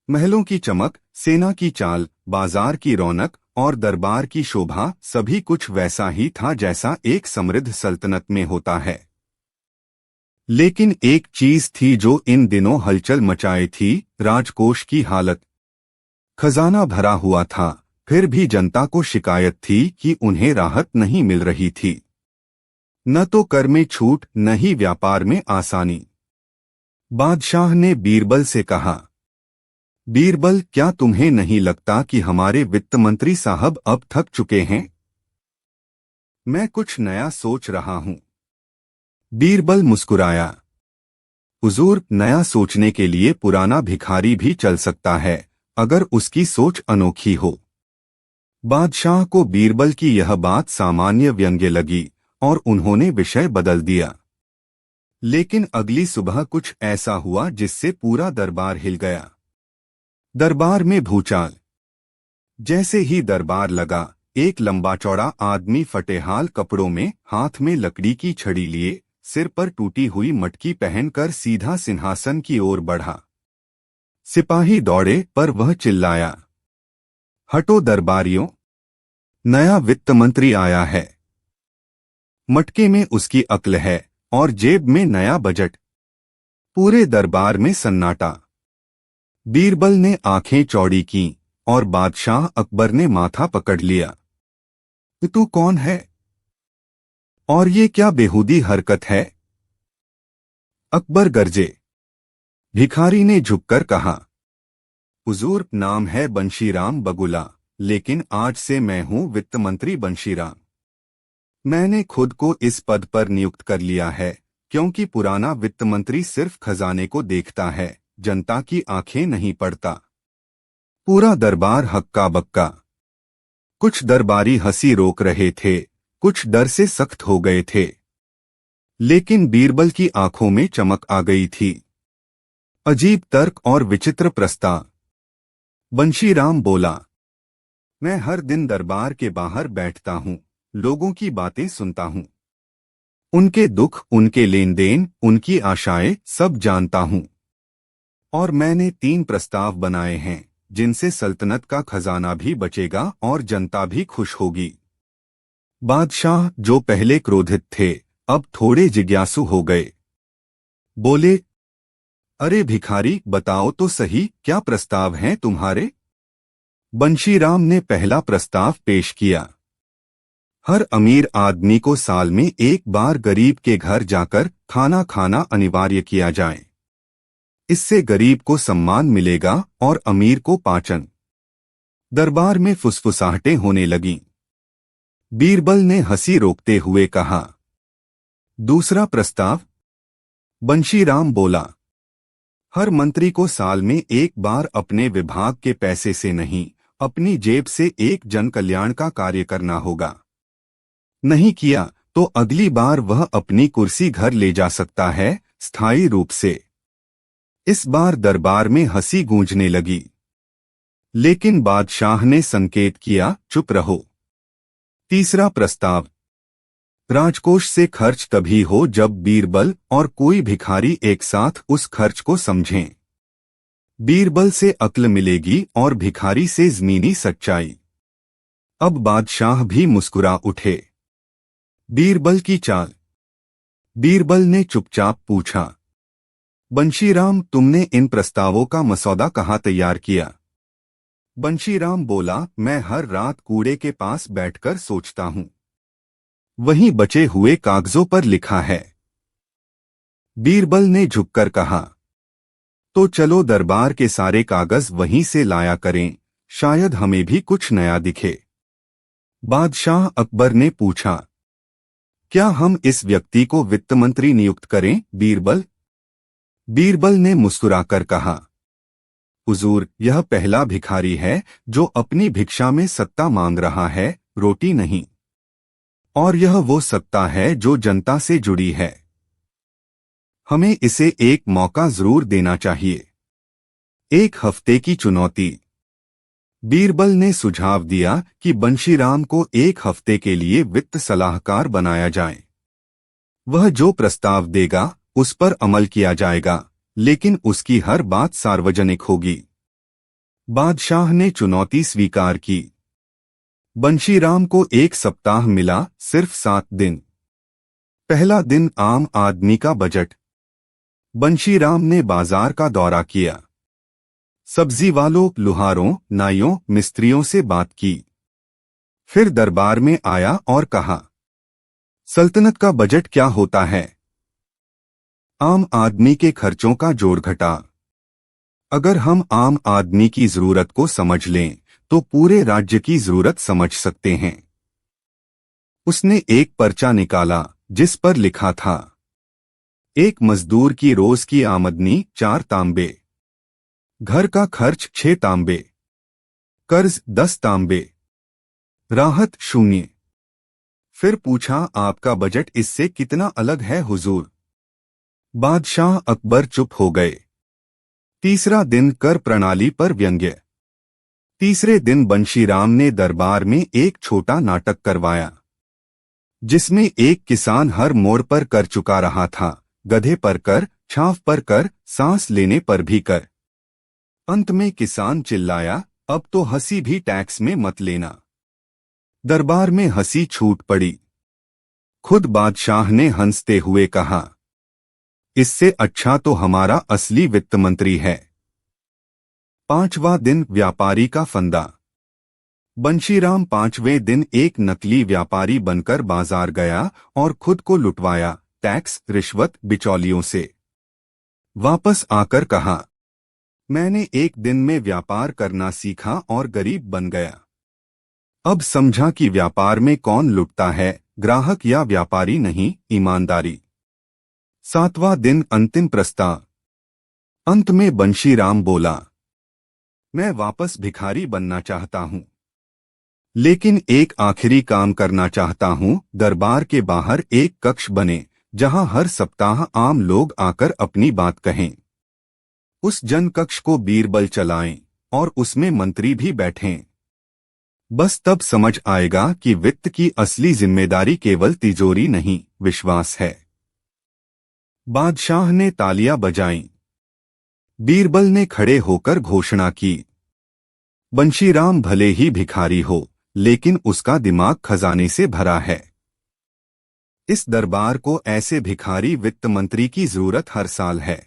महलों की चमक, सेना की चाल, बाजार की रौनक और दरबार की शोभा, सभी कुछ वैसा ही था जैसा एक समृद्ध सल्तनत में होता है। लेकिन एक चीज थी जो इन दिनों हलचल मचाए थी, राजकोष की हालत। खजाना भरा हुआ था, फिर भी जनता को शिकायत थी कि उन्हें राहत नहीं मिल रही थी। न तो कर में छूट, न ही व्यापार में आसानी। बादशाह ने बीरबल से कहा, बीरबल, क्या तुम्हें नहीं लगता कि हमारे वित्त मंत्री साहब अब थक चुके हैं? मैं कुछ नया सोच रहा हूं। बीरबल मुस्कुराया, हुजूर, नया सोचने के लिए पुराना भिखारी भी चल सकता है, अगर उसकी सोच अनोखी हो। बादशाह को बीरबल की यह बात सामान्य व्यंग्य लगी और उन्होंने विषय बदल दिया। लेकिन अगली सुबह कुछ ऐसा हुआ जिससे पूरा दरबार हिल गया। दरबार में भूचाल। जैसे ही दरबार लगा, एक लंबा चौड़ा आदमी फटेहाल कपड़ों में, हाथ में लकड़ी की छड़ी लिए, सिर पर टूटी हुई मटकी पहनकर सीधा सिंहासन की ओर बढ़ा। सिपाही दौड़े, पर वह चिल्लाया, हटो दरबारियों, नया वित्त मंत्री आया है। मटके में उसकी अक्ल है और जेब में नया बजट। पूरे दरबार में सन्नाटा। बीरबल ने आंखें चौड़ी कीं और बादशाह अकबर ने माथा पकड़ लिया। तू कौन है? और ये क्या बेहूदी हरकत है? अकबर गरजे। भिखारी ने झुककर कहा, हुजूर, नाम है बंशीराम बगुला, लेकिन आज से मैं हूं वित्त मंत्री बंशीराम। मैंने खुद को इस पद पर नियुक्त कर लिया है, क्योंकि पुराना वित्त मंत्री सिर्फ खजाने को देखता है, जनता की आंखें नहीं पड़ता। पूरा दरबार हक्का बक्का। कुछ दरबारी हंसी रोक रहे थे, कुछ डर से सख्त हो गए थे। लेकिन बीरबल की आंखों में चमक आ गई थी। अजीब तर्क और विचित्र प्रस्ताव। बंशीराम बोला, मैं हर दिन दरबार के बाहर बैठता हूं, लोगों की बातें सुनता हूं, उनके दुख, उनके लेन देन, उनकी आशाएं सब जानता हूं। और मैंने 3 प्रस्ताव बनाए हैं, जिनसे सल्तनत का खजाना भी बचेगा और जनता भी खुश होगी। बादशाह, जो पहले क्रोधित थे, अब थोड़े जिज्ञासु हो गए। बोले, अरे भिखारी, बताओ तो सही, क्या प्रस्ताव हैं तुम्हारे? बंशीराम ने पहला प्रस्ताव पेश किया। हर अमीर आदमी को साल में एक बार गरीब के घर जाकर खाना खाना अनिवार्य किया जाए। इससे गरीब को सम्मान मिलेगा और अमीर को पाचन। दरबार में फुसफुसाहटें होने लगीं। बीरबल ने हंसी रोकते हुए कहा, दूसरा प्रस्ताव? बंशीराम बोला, हर मंत्री को साल में एक बार अपने विभाग के पैसे से नहीं, अपनी जेब से एक जन कल्याण का कार्य करना होगा। नहीं किया तो अगली बार वह अपनी कुर्सी घर ले जा सकता है, स्थायी रूप से। इस बार दरबार में हंसी गूंजने लगी। लेकिन बादशाह ने संकेत किया, चुप रहो। तीसरा प्रस्ताव? राजकोष से खर्च तभी हो जब बीरबल और कोई भिखारी एक साथ उस खर्च को समझें। बीरबल से अक्ल मिलेगी और भिखारी से ज़मीनी सच्चाई। अब बादशाह भी मुस्कुरा उठे। बीरबल की चाल। बीरबल ने चुपचाप पूछा, बंशीराम, तुमने इन प्रस्तावों का मसौदा कहाँ तैयार किया? बंशीराम बोला, मैं हर रात कूड़े के पास बैठकर सोचता हूँ। वहीं बचे हुए कागजों पर लिखा है। बीरबल ने झुककर कहा, तो चलो दरबार के सारे कागज वहीं से लाया करें, शायद हमें भी कुछ नया दिखे। बादशाह अकबर ने पूछा, क्या हम इस व्यक्ति को वित्त मंत्री नियुक्त करें, बीरबल? बीरबल ने मुस्कुराकर कहा, हुजूर, यह पहला भिखारी है जो अपनी भिक्षा में सत्ता मांग रहा है, रोटी नहीं। और यह वो सत्ता है जो जनता से जुड़ी है। हमें इसे एक मौका जरूर देना चाहिए। एक हफ्ते की चुनौती। बीरबल ने सुझाव दिया कि बंशीराम को एक हफ्ते के लिए वित्त सलाहकार बनाया जाए। वह जो प्रस्ताव देगा उस पर अमल किया जाएगा, लेकिन उसकी हर बात सार्वजनिक होगी। बादशाह ने चुनौती स्वीकार की। बंशीराम को एक सप्ताह मिला, सिर्फ 7 दिन। पहला दिन आम आदमी का बजट। बंशीराम ने बाजार का दौरा किया। सब्जी वालों, लुहारों, नाइयों, मिस्त्रियों से बात की। फिर दरबार में आया और कहा, सल्तनत का बजट क्या होता है? आम आदमी के खर्चों का जोड़ घटा। अगर हम आम आदमी की जरूरत को समझ लें तो पूरे राज्य की जरूरत समझ सकते हैं। उसने एक पर्चा निकाला जिस पर लिखा था, एक मजदूर की रोज की आमदनी 4 तांबे, घर का खर्च 6 तांबे, कर्ज 10 तांबे, राहत 0। फिर पूछा, आपका बजट इससे कितना अलग है हुजूर? बादशाह अकबर चुप हो गए। तीसरा दिन कर प्रणाली पर व्यंग्य। तीसरे दिन बंशीराम ने दरबार में एक छोटा नाटक करवाया, जिसमें एक किसान हर मोड़ पर कर चुका रहा था, गधे पर कर, छाव पर कर, सांस लेने पर भी कर। अंत में किसान चिल्लाया, अब तो हंसी भी टैक्स में मत लेना। दरबार में हंसी छूट पड़ी। खुद बादशाह ने हंसते हुए कहा, इससे अच्छा तो हमारा असली वित्त मंत्री है। 5वां दिन व्यापारी का फंदा। बंशीराम 5वें दिन एक नकली व्यापारी बनकर बाजार गया और खुद को लुटवाया, टैक्स, रिश्वत, बिचौलियों से। वापस आकर कहा, मैंने एक दिन में व्यापार करना सीखा और गरीब बन गया। अब समझा कि व्यापार में कौन लुटता है, ग्राहक या व्यापारी नहीं, ईमानदारी। 7वां दिन अंतिम प्रस्ताव। अंत में बंशीराम बोला, मैं वापस भिखारी बनना चाहता हूं, लेकिन एक आखिरी काम करना चाहता हूं। दरबार के बाहर एक कक्ष बने जहां हर सप्ताह आम लोग आकर अपनी बात कहें। उस जन कक्ष को बीरबल चलाएं और उसमें मंत्री भी बैठें। बस तब समझ आएगा कि वित्त की असली जिम्मेदारी केवल तिजोरी नहीं, विश्वास है। बादशाह ने तालियां बजाईं। बीरबल ने खड़े होकर घोषणा की, बंशीराम भले ही भिखारी हो, लेकिन उसका दिमाग खजाने से भरा है। इस दरबार को ऐसे भिखारी वित्त मंत्री की जरूरत हर साल है।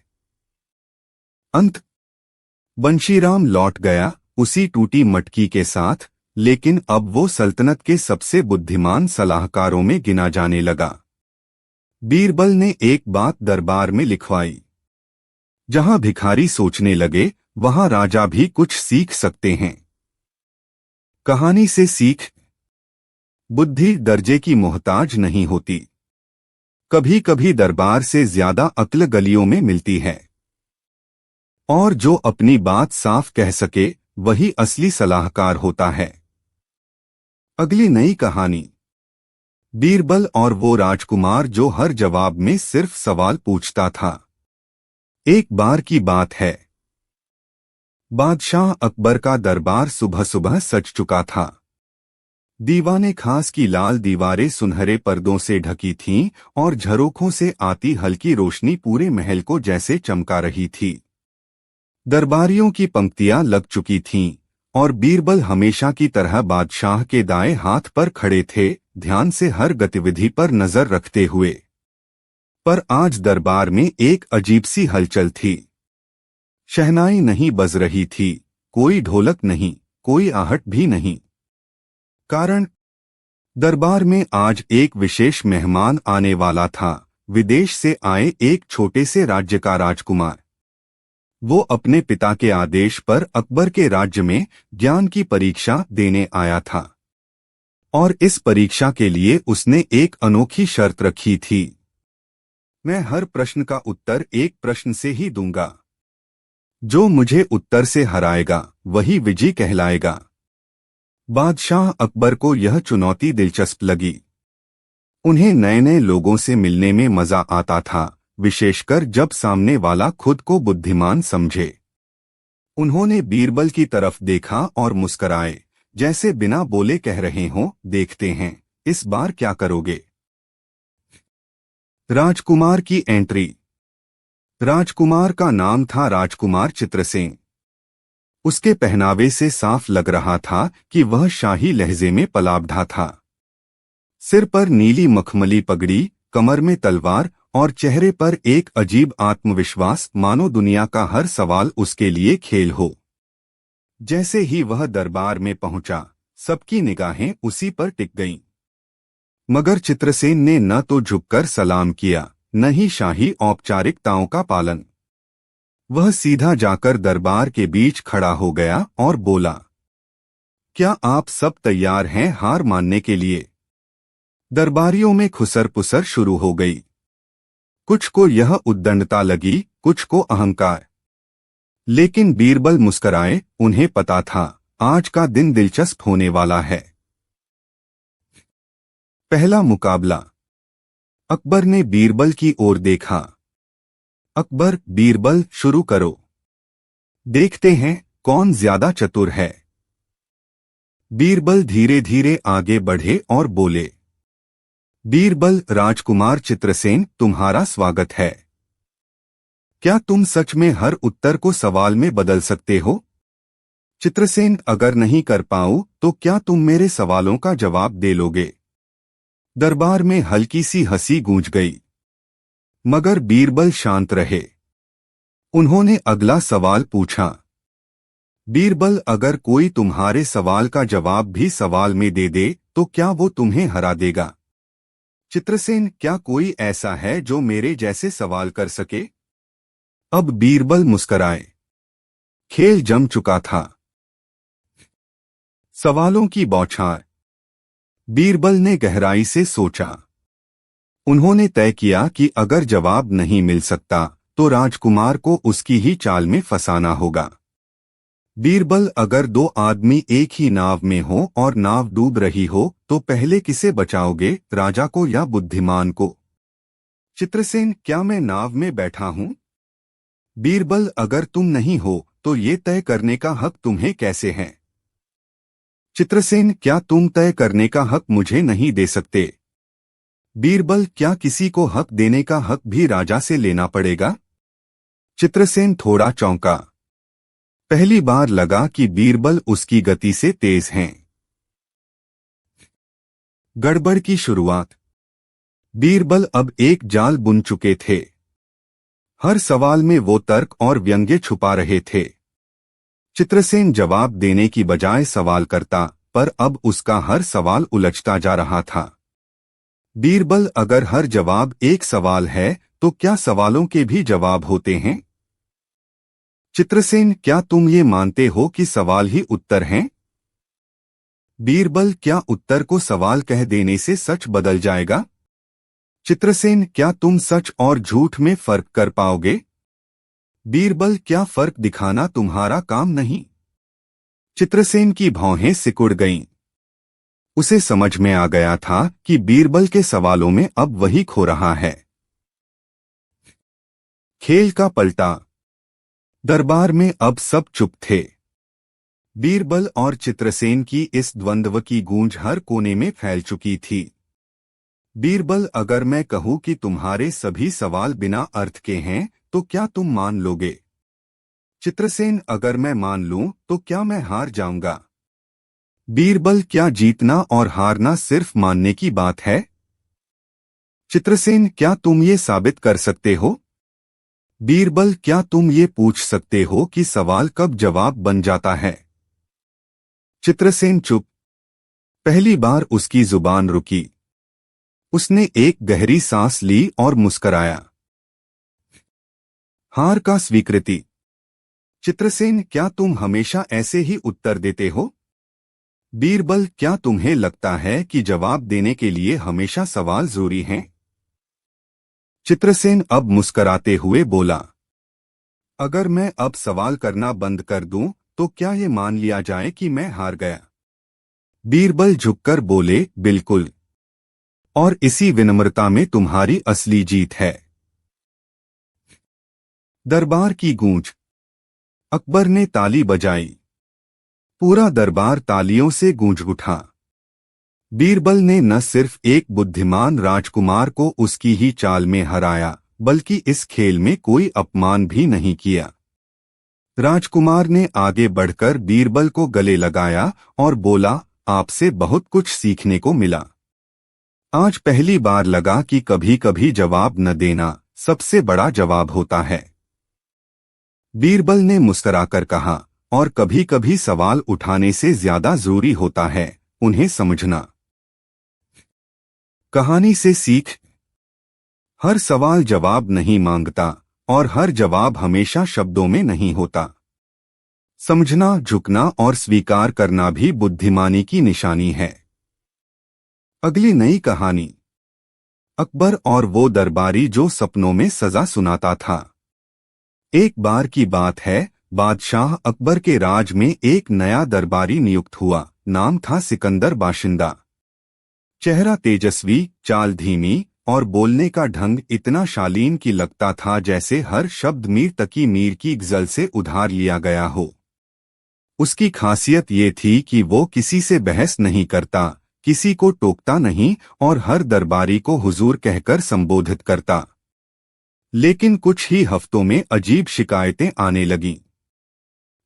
अंत। बंशीराम लौट गया उसी टूटी मटकी के साथ, लेकिन अब वो सल्तनत के सबसे बुद्धिमान सलाहकारों में गिना जाने लगा। बीरबल ने एक बात दरबार में लिखवाई, जहां भिखारी सोचने लगे वहां राजा भी कुछ सीख सकते हैं। कहानी से सीख। बुद्धि दर्जे की मोहताज नहीं होती। कभी कभी दरबार से ज्यादा अक्ल गलियों में मिलती है। और जो अपनी बात साफ कह सके वही असली सलाहकार होता है। अगली नई कहानी, बीरबल और वो राजकुमार जो हर जवाब में सिर्फ सवाल पूछता था। एक बार की बात है, बादशाह अकबर का दरबार सुबह सुबह सज चुका था। दीवाने खास की लाल दीवारें सुनहरे पर्दों से ढकी थीं और झरोखों से आती हल्की रोशनी पूरे महल को जैसे चमका रही थी। दरबारियों की पंक्तियां लग चुकी थीं और बीरबल हमेशा की तरह बादशाह के दाएं हाथ पर खड़े थे, ध्यान से हर गतिविधि पर नजर रखते हुए। पर आज दरबार में एक अजीब सी हलचल थी। शहनाई नहीं बज रही थी, कोई ढोलक नहीं, कोई आहट भी नहीं। कारण, दरबार में आज एक विशेष मेहमान आने वाला था, विदेश से आए एक छोटे से राज्य का राजकुमार। वो अपने पिता के आदेश पर अकबर के राज्य में ज्ञान की परीक्षा देने आया था। और इस परीक्षा के लिए उसने एक अनोखी शर्त रखी थी। मैं हर प्रश्न का उत्तर एक प्रश्न से ही दूंगा। जो मुझे उत्तर से हराएगा वही विजयी कहलाएगा। बादशाह अकबर को यह चुनौती दिलचस्प लगी। उन्हें नए नए लोगों से मिलने में मजा आता था, विशेषकर जब सामने वाला खुद को बुद्धिमान समझे। उन्होंने बीरबल की तरफ देखा और मुस्कराए, जैसे बिना बोले कह रहे हों, देखते हैं इस बार क्या करोगे। राजकुमार की एंट्री। राजकुमार का नाम था राजकुमार चित्रसेन। उसके पहनावे से साफ लग रहा था कि वह शाही लहजे में पलाबढ़ा था। सिर पर नीली मखमली पगड़ी, कमर में तलवार और चेहरे पर एक अजीब आत्मविश्वास, मानो दुनिया का हर सवाल उसके लिए खेल हो। जैसे ही वह दरबार में पहुंचा, सबकी निगाहें उसी पर टिक गईं। मगर चित्रसेन ने न तो झुककर सलाम किया, न ही शाही औपचारिकताओं का पालन। वह सीधा जाकर दरबार के बीच खड़ा हो गया और बोला, क्या आप सब तैयार हैं हार मानने के लिए? दरबारियों में खुसर पुसर शुरू हो गई। कुछ को यह उद्दंडता लगी, कुछ को अहंकार। लेकिन बीरबल मुस्कराए, उन्हें पता था आज का दिन दिलचस्प होने वाला है। पहला मुकाबला। अकबर ने बीरबल की ओर देखा। अकबर, बीरबल, शुरू करो। देखते हैं कौन ज्यादा चतुर है। बीरबल धीरे धीरे आगे बढ़े और बोले, बीरबल, राजकुमार चित्रसेन, तुम्हारा स्वागत है। क्या तुम सच में हर उत्तर को सवाल में बदल सकते हो? चित्रसेन, अगर नहीं कर पाऊं तो क्या तुम मेरे सवालों का जवाब दे लोगे? दरबार में हल्की सी हंसी गूंज गई, मगर बीरबल शांत रहे। उन्होंने अगला सवाल पूछा, बीरबल, अगर कोई तुम्हारे सवाल का जवाब भी सवाल में दे दे तो क्या वो तुम्हें हरा देगा? चित्रसेन, क्या कोई ऐसा है जो मेरे जैसे सवाल कर सके? अब बीरबल मुस्कराए। खेल जम चुका था। सवालों की बौछार। बीरबल ने गहराई से सोचा। उन्होंने तय किया कि अगर जवाब नहीं मिल सकता तो राजकुमार को उसकी ही चाल में फंसाना होगा। बीरबल, अगर दो आदमी एक ही नाव में हो और नाव डूब रही हो तो पहले किसे बचाओगे, राजा को या बुद्धिमान को? चित्रसेन, क्या मैं नाव में बैठा हूं? बीरबल, अगर तुम नहीं हो तो ये तय करने का हक तुम्हें कैसे है? चित्रसेन, क्या तुम तय करने का हक मुझे नहीं दे सकते? बीरबल, क्या किसी को हक देने का हक भी राजा से लेना पड़ेगा? चित्रसेन थोड़ा चौंका। पहली बार लगा कि बीरबल उसकी गति से तेज हैं। गड़बड़ की शुरुआत। बीरबल अब एक जाल बुन चुके थे। हर सवाल में वो तर्क और व्यंग्य छुपा रहे थे। चित्रसेन जवाब देने की बजाय सवाल करता, पर अब उसका हर सवाल उलझता जा रहा था। बीरबल, अगर हर जवाब एक सवाल है तो क्या सवालों के भी जवाब होते हैं? चित्रसेन, क्या तुम ये मानते हो कि सवाल ही उत्तर हैं? बीरबल, क्या उत्तर को सवाल कह देने से सच बदल जाएगा? चित्रसेन, क्या तुम सच और झूठ में फर्क कर पाओगे? बीरबल, क्या फर्क दिखाना तुम्हारा काम नहीं? चित्रसेन की भौहें सिकुड़ गईं। उसे समझ में आ गया था कि बीरबल के सवालों में अब वही खो रहा है। खेल का पलटा। दरबार में अब सब चुप थे। बीरबल और चित्रसेन की इस द्वंद्व की गूंज हर कोने में फैल चुकी थी। बीरबल, अगर मैं कहूं कि तुम्हारे सभी सवाल बिना अर्थ के हैं तो क्या तुम मान लोगे? चित्रसेन, अगर मैं मान लूं तो क्या मैं हार जाऊंगा? बीरबल, क्या जीतना और हारना सिर्फ मानने की बात है? चित्रसेन, क्या तुम ये साबित कर सकते हो? बीरबल, क्या तुम ये पूछ सकते हो कि सवाल कब जवाब बन जाता है? चित्रसेन चुप। पहली बार उसकी जुबान रुकी। उसने एक गहरी सांस ली और मुस्कराया। हार का स्वीकृति। चित्रसेन, क्या तुम हमेशा ऐसे ही उत्तर देते हो? बीरबल, क्या तुम्हें लगता है कि जवाब देने के लिए हमेशा सवाल जरूरी हैं? चित्रसेन अब मुस्कराते हुए बोला, अगर मैं अब सवाल करना बंद कर दूं, तो क्या ये मान लिया जाए कि मैं हार गया? बीरबल झुककर बोले, बिल्कुल। और इसी विनम्रता में तुम्हारी असली जीत है। दरबार की गूंज। अकबर ने ताली बजाई। पूरा दरबार तालियों से गूंज उठा। बीरबल ने न सिर्फ एक बुद्धिमान राजकुमार को उसकी ही चाल में हराया, बल्कि इस खेल में कोई अपमान भी नहीं किया। राजकुमार ने आगे बढ़कर बीरबल को गले लगाया और बोला, आपसे बहुत कुछ सीखने को मिला। आज पहली बार लगा कि कभी कभी जवाब न देना सबसे बड़ा जवाब होता है। बीरबल ने मुस्कुराकर कहा, और कभी कभी सवाल उठाने से ज्यादा जरूरी होता है उन्हें समझना। कहानी से सीख। हर सवाल जवाब नहीं मांगता, और हर जवाब हमेशा शब्दों में नहीं होता। समझना, झुकना और स्वीकार करना भी बुद्धिमानी की निशानी है। अगली नई कहानी। अकबर और वो दरबारी जो सपनों में सजा सुनाता था। एक बार की बात है, बादशाह अकबर के राज में एक नया दरबारी नियुक्त हुआ। नाम था सिकंदर बाशिंदा। चेहरा तेजस्वी, चाल धीमी और बोलने का ढंग इतना शालीन कि लगता था जैसे हर शब्द मीर तकी मीर की गजल से उधार लिया गया हो। उसकी खासियत ये थी कि वो किसी से बहस नहीं करता, किसी को टोकता नहीं और हर दरबारी को हुजूर कहकर संबोधित करता। लेकिन कुछ ही हफ्तों में अजीब शिकायतें आने लगीं।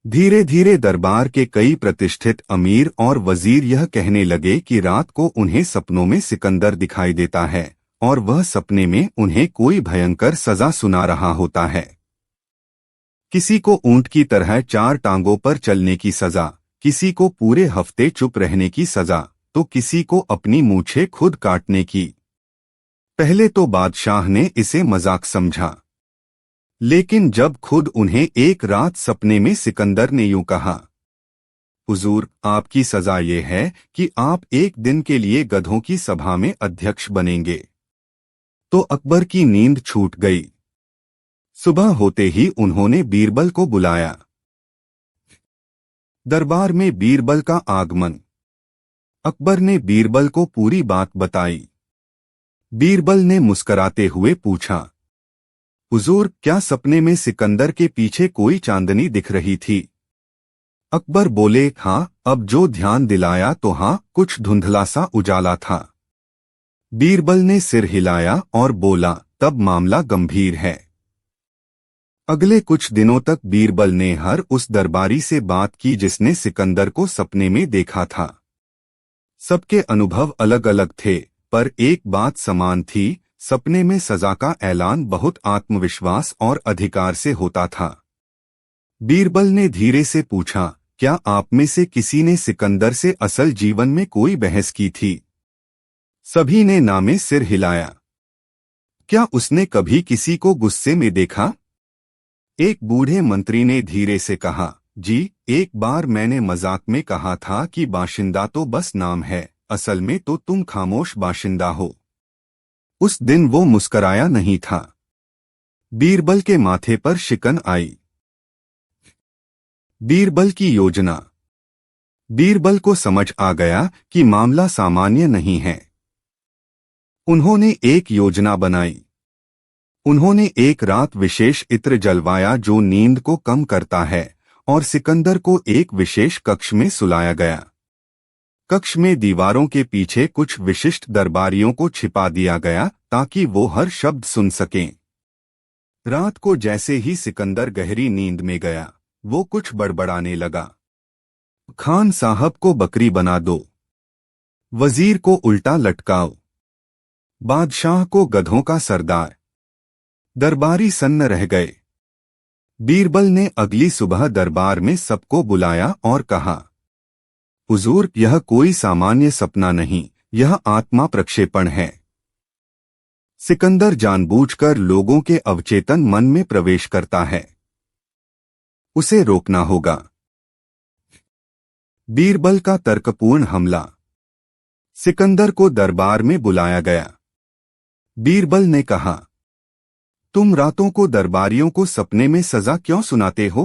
धीरे धीरे दरबार के कई प्रतिष्ठित अमीर और वजीर यह कहने लगे कि रात को उन्हें सपनों में सिकंदर दिखाई देता है और वह सपने में उन्हें कोई भयंकर सजा सुना रहा होता है। किसी को ऊंट की तरह 4 टांगों पर चलने की सजा, किसी को पूरे हफ्ते चुप रहने की सजा, तो किसी को अपनी मूछें खुद काटने की। पहले तो बादशाह ने इसे मजाक समझा, लेकिन जब खुद उन्हें एक रात सपने में सिकंदर ने यूं कहा, हुजूर, आपकी सजा ये है कि आप एक दिन के लिए गधों की सभा में अध्यक्ष बनेंगे, तो अकबर की नींद छूट गई। सुबह होते ही उन्होंने बीरबल को बुलाया। दरबार में बीरबल का आगमन। अकबर ने बीरबल को पूरी बात बताई। बीरबल ने मुस्कराते हुए पूछा, हुजूर, क्या सपने में सिकंदर के पीछे कोई चांदनी दिख रही थी? अकबर बोले, हाँ, अब जो ध्यान दिलाया तो हाँ, कुछ धुंधला सा उजाला था। बीरबल ने सिर हिलाया और बोला, तब मामला गंभीर है। अगले कुछ दिनों तक बीरबल ने हर उस दरबारी से बात की जिसने सिकंदर को सपने में देखा था। सबके अनुभव अलग अलग थे, पर एक बात समान थी, सपने में सजा का ऐलान बहुत आत्मविश्वास और अधिकार से होता था। बीरबल ने धीरे से पूछा, क्या आप में से किसी ने सिकंदर से असल जीवन में कोई बहस की थी? सभी ने नामे सिर हिलाया। क्या उसने कभी किसी को गुस्से में देखा? एक बूढ़े मंत्री ने धीरे से कहा, जी, एक बार मैंने मजाक में कहा था कि बाशिंदा तो बस नाम है, असल में तो तुम खामोश बाशिंदा हो। उस दिन वो मुस्कराया नहीं था। बीरबल के माथे पर शिकन आई। बीरबल की योजना। बीरबल को समझ आ गया कि मामला सामान्य नहीं है। उन्होंने एक योजना बनाई। उन्होंने एक रात विशेष इत्र जलवाया जो नींद को कम करता है, और सिकंदर को एक विशेष कक्ष में सुलाया गया। कक्ष में दीवारों के पीछे कुछ विशिष्ट दरबारियों को छिपा दिया गया ताकि वो हर शब्द सुन सकें। रात को जैसे ही सिकंदर गहरी नींद में गया, वो कुछ बड़बड़ाने लगा। खान साहब को बकरी बना दो, वजीर को उल्टा लटकाओ, बादशाह को गधों का सरदार। दरबारी सन्न रह गए। बीरबल ने अगली सुबह दरबार में सबको बुलाया और कहा, हुजूर, यह कोई सामान्य सपना नहीं, यह आत्मा प्रक्षेपण है। सिकंदर जानबूझकर लोगों के अवचेतन मन में प्रवेश करता है। उसे रोकना होगा। बीरबल का तर्कपूर्ण हमला। सिकंदर को दरबार में बुलाया गया। बीरबल ने कहा, तुम रातों को दरबारियों को सपने में सजा क्यों सुनाते हो?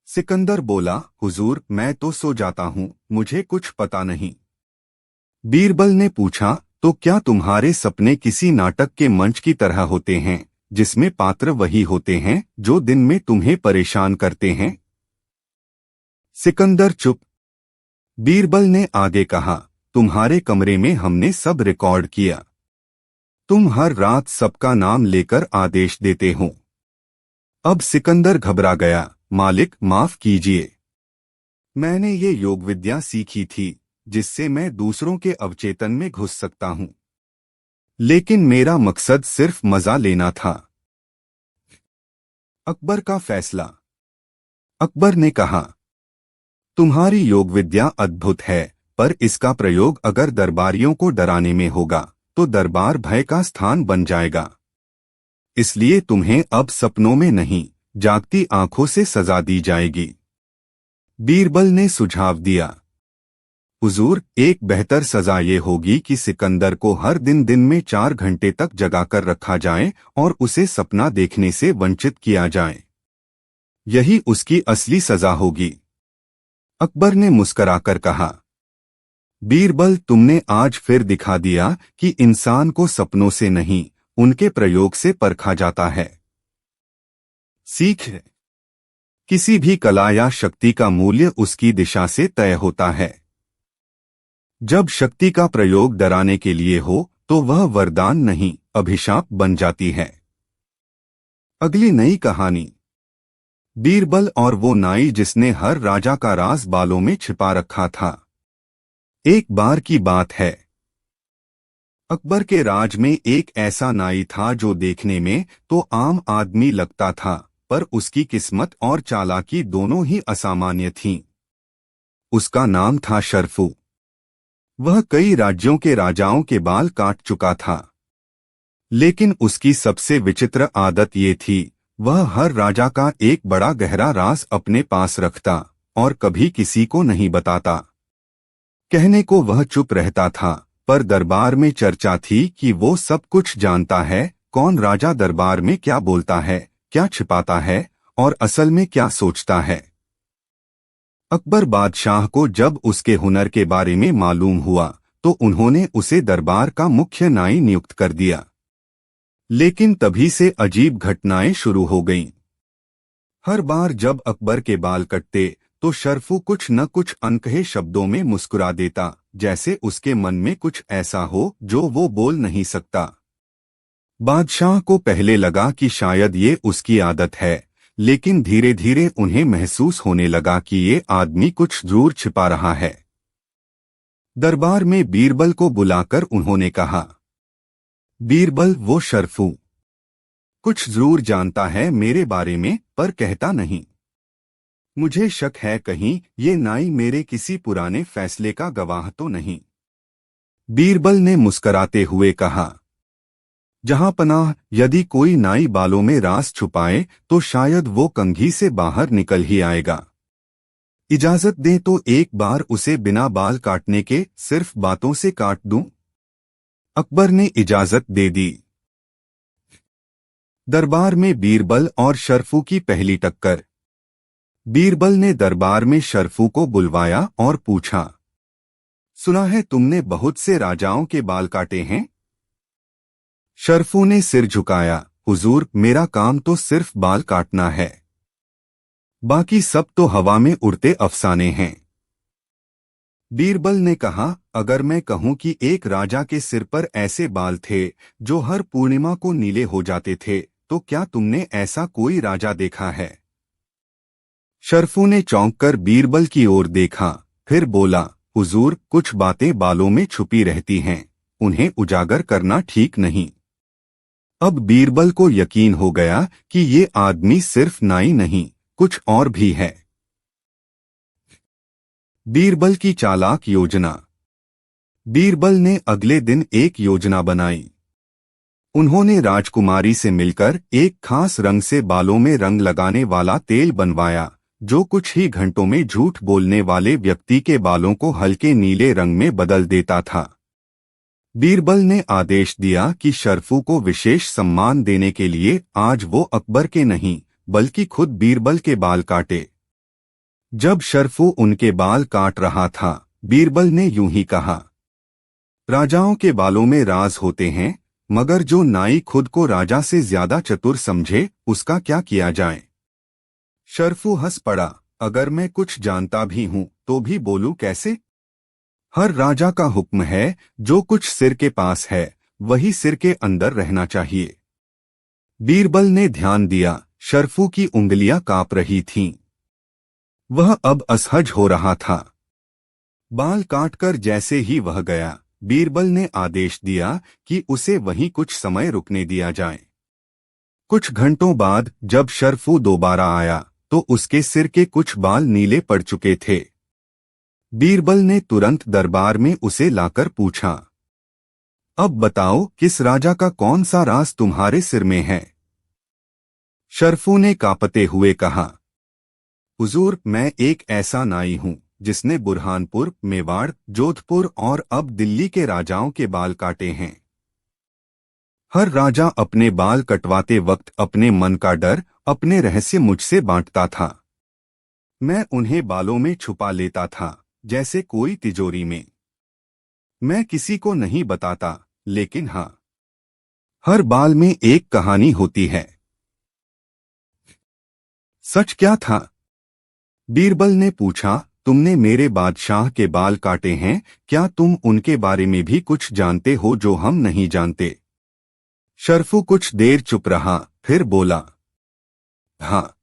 सिकंदर बोला, हुजूर, मैं तो सो जाता हूं, मुझे कुछ पता नहीं। बीरबल ने पूछा, तो क्या तुम्हारे सपने किसी नाटक के मंच की तरह होते हैं, जिसमें पात्र वही होते हैं जो दिन में तुम्हें परेशान करते हैं? सिकंदर चुप। बीरबल ने आगे कहा, तुम्हारे कमरे में हमने सब रिकॉर्ड किया। तुम हर रात सबका नाम लेकर आदेश देते हो। अब सिकंदर घबरा गया। मालिक, माफ कीजिए। मैंने ये योग विद्या सीखी थी जिससे मैं दूसरों के अवचेतन में घुस सकता हूं, लेकिन मेरा मकसद सिर्फ मजा लेना था। अकबर का फैसला। अकबर ने कहा, तुम्हारी योग विद्या अद्भुत है, पर इसका प्रयोग अगर दरबारियों को डराने में होगा तो दरबार भय का स्थान बन जाएगा। इसलिए तुम्हें अब सपनों में नहीं, जागती आंखों से सजा दी जाएगी। बीरबल ने सुझाव दिया, हुजूर, एक बेहतर सजा ये होगी कि सिकंदर को हर दिन दिन में 4 घंटे तक जगाकर रखा जाए और उसे सपना देखने से वंचित किया जाए। यही उसकी असली सजा होगी। अकबर ने मुस्कराकर कहा, बीरबल, तुमने आज फिर दिखा दिया कि इंसान को सपनों से नहीं, उनके प्रयोग से परखा जाता है। सीख है, किसी भी कला या शक्ति का मूल्य उसकी दिशा से तय होता है। जब शक्ति का प्रयोग डराने के लिए हो तो वह वरदान नहीं, अभिशाप बन जाती है। अगली नई कहानी। बीरबल और वो नाई जिसने हर राजा का राज बालों में छिपा रखा था। एक बार की बात है, अकबर के राज में एक ऐसा नाई था जो देखने में तो आम आदमी लगता था, पर उसकी किस्मत और चालाकी दोनों ही असामान्य थीं। उसका नाम था शर्फू। वह कई राज्यों के राजाओं के बाल काट चुका था, लेकिन उसकी सबसे विचित्र आदत ये थी, वह हर राजा का एक बड़ा गहरा राज अपने पास रखता और कभी किसी को नहीं बताता। कहने को वह चुप रहता था, पर दरबार में चर्चा थी कि वो सब कुछ जानता है, कौन राजा दरबार में क्या बोलता है, क्या छिपाता है और असल में क्या सोचता है। अकबर बादशाह को जब उसके हुनर के बारे में मालूम हुआ तो उन्होंने उसे दरबार का मुख्य नाई नियुक्त कर दिया। लेकिन तभी से अजीब घटनाएं शुरू हो गईं। हर बार जब अकबर के बाल कटते तो शर्फू कुछ न कुछ अनकहे शब्दों में मुस्कुरा देता, जैसे उसके मन में कुछ ऐसा हो जो वो बोल नहीं सकता। बादशाह को पहले लगा कि शायद ये उसकी आदत है, लेकिन धीरे धीरे उन्हें महसूस होने लगा कि ये आदमी कुछ जरूर छिपा रहा है। दरबार में बीरबल को बुलाकर उन्होंने कहा, बीरबल, वो शर्फू कुछ जरूर जानता है मेरे बारे में, पर कहता नहीं। मुझे शक है कहीं ये नाई मेरे किसी पुराने फैसले का गवाह तो नहीं। बीरबल ने मुस्कराते हुए कहा, जहां पनाह, यदि कोई नाई बालों में राज छुपाए तो शायद वो कंघी से बाहर निकल ही आएगा। इजाजत दें तो एक बार उसे बिना बाल काटने के सिर्फ बातों से काट दूं। अकबर ने इजाजत दे दी। दरबार में बीरबल और शर्फू की पहली टक्कर। बीरबल ने दरबार में शर्फू को बुलवाया और पूछा, सुना है तुमने बहुत से राजाओं के बाल काटे हैं? शर्फू ने सिर झुकाया, हुजूर, मेरा काम तो सिर्फ बाल काटना है, बाकी सब तो हवा में उड़ते अफसाने हैं। बीरबल ने कहा, अगर मैं कहूं कि एक राजा के सिर पर ऐसे बाल थे जो हर पूर्णिमा को नीले हो जाते थे, तो क्या तुमने ऐसा कोई राजा देखा है? शर्फू ने चौंककर बीरबल की ओर देखा, फिर बोला, हुजूर, कुछ बातें बालों में छुपी रहती हैं, उन्हें उजागर करना ठीक नहीं। अब बीरबल को यकीन हो गया कि ये आदमी सिर्फ नाई नहीं, कुछ और भी है। बीरबल की चालाक योजना। बीरबल ने अगले दिन एक योजना बनाई। उन्होंने राजकुमारी से मिलकर एक खास रंग से बालों में रंग लगाने वाला तेल बनवाया, जो कुछ ही घंटों में झूठ बोलने वाले व्यक्ति के बालों को हल्के नीले रंग में बदल देता था। बीरबल ने आदेश दिया कि शर्फू को विशेष सम्मान देने के लिए आज वो अकबर के नहीं बल्कि खुद बीरबल के बाल काटे। जब शर्फू उनके बाल काट रहा था, बीरबल ने यूं ही कहा, राजाओं के बालों में राज होते हैं, मगर जो नाई खुद को राजा से ज्यादा चतुर समझे उसका क्या किया जाए। शर्फू हंस पड़ा, अगर मैं कुछ जानता भी हूं तो भी बोलूं कैसे? हर राजा का हुक्म है, जो कुछ सिर के पास है वही सिर के अंदर रहना चाहिए। बीरबल ने ध्यान दिया, शर्फू की उंगलियां कांप रही थीं। वह अब असहज हो रहा था। बाल काटकर जैसे ही वह गया, बीरबल ने आदेश दिया कि उसे वहीं कुछ समय रुकने दिया जाए। कुछ घंटों बाद जब शर्फू दोबारा आया तो उसके सिर के कुछ बाल नीले पड़ चुके थे। बीरबल ने तुरंत दरबार में उसे लाकर पूछा, अब बताओ किस राजा का कौन सा राज तुम्हारे सिर में है? शर्फू ने कांपते हुए कहा, हुजूर, मैं एक ऐसा नाई हूं जिसने बुरहानपुर, मेवाड़, जोधपुर और अब दिल्ली के राजाओं के बाल काटे हैं। हर राजा अपने बाल कटवाते वक्त अपने मन का डर, अपने रहस्य मुझसे बांटता था। मैं उन्हें बालों में छुपा लेता था, जैसे कोई तिजोरी में। मैं किसी को नहीं बताता, लेकिन हाँ, हर बाल में एक कहानी होती है। सच क्या था? बीरबल ने पूछा, तुमने मेरे बादशाह के बाल काटे हैं, क्या तुम उनके बारे में भी कुछ जानते हो जो हम नहीं जानते? शर्फू कुछ देर चुप रहा, फिर बोला, हाँ,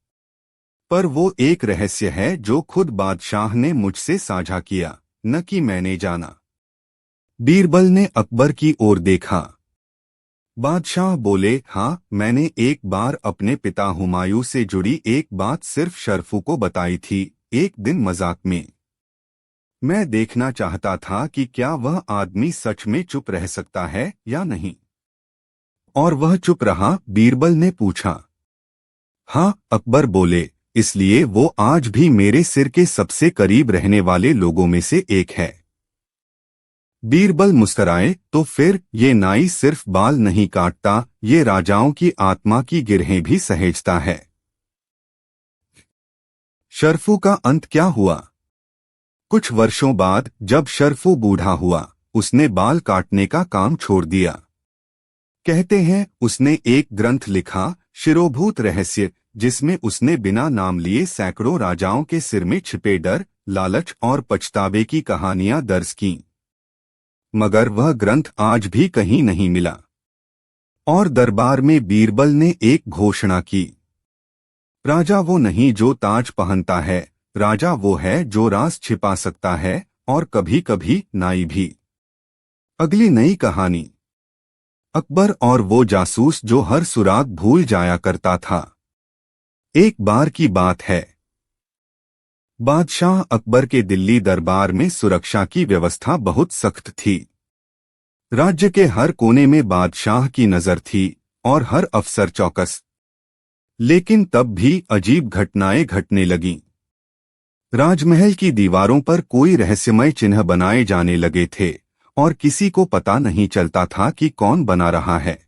पर वो एक रहस्य है जो खुद बादशाह ने मुझसे साझा किया, न कि मैंने जाना। बीरबल ने अकबर की ओर देखा। बादशाह बोले, हाँ, मैंने एक बार अपने पिता हुमायूं से जुड़ी एक बात सिर्फ शर्फू को बताई थी, एक दिन मजाक में। मैं देखना चाहता था कि क्या वह आदमी सच में चुप रह सकता है या नहीं। और वह चुप रहा? बीरबल ने पूछा। हाँ, अकबर बोले, इसलिए वो आज भी मेरे सिर के सबसे करीब रहने वाले लोगों में से एक है। बीरबल मुस्कराए, तो फिर ये नाई सिर्फ बाल नहीं काटता, ये राजाओं की आत्मा की गिरहें भी सहेजता है। शर्फू का अंत क्या हुआ? कुछ वर्षों बाद जब शर्फू बूढ़ा हुआ, उसने बाल काटने का काम छोड़ दिया। कहते हैं उसने एक ग्रंथ लिखा, शिरोभूत रहस्य, जिसमें उसने बिना नाम लिए सैकड़ों राजाओं के सिर में छिपे डर, लालच और पछतावे की कहानियां दर्ज कीं। मगर वह ग्रंथ आज भी कहीं नहीं मिला। और दरबार में बीरबल ने एक घोषणा की, राजा वो नहीं जो ताज पहनता है, राजा वो है जो राज छिपा सकता है, और कभी कभी नाई भी। अगली नई कहानी, अकबर और वो जासूस जो हर सुराग भूल जाया करता था। एक बार की बात है, बादशाह अकबर के दिल्ली दरबार में सुरक्षा की व्यवस्था बहुत सख्त थी। राज्य के हर कोने में बादशाह की नजर थी और हर अफसर चौकस। लेकिन तब भी अजीब घटनाएं घटने लगीं। राजमहल की दीवारों पर कोई रहस्यमय चिन्ह बनाए जाने लगे थे और किसी को पता नहीं चलता था कि कौन बना रहा है।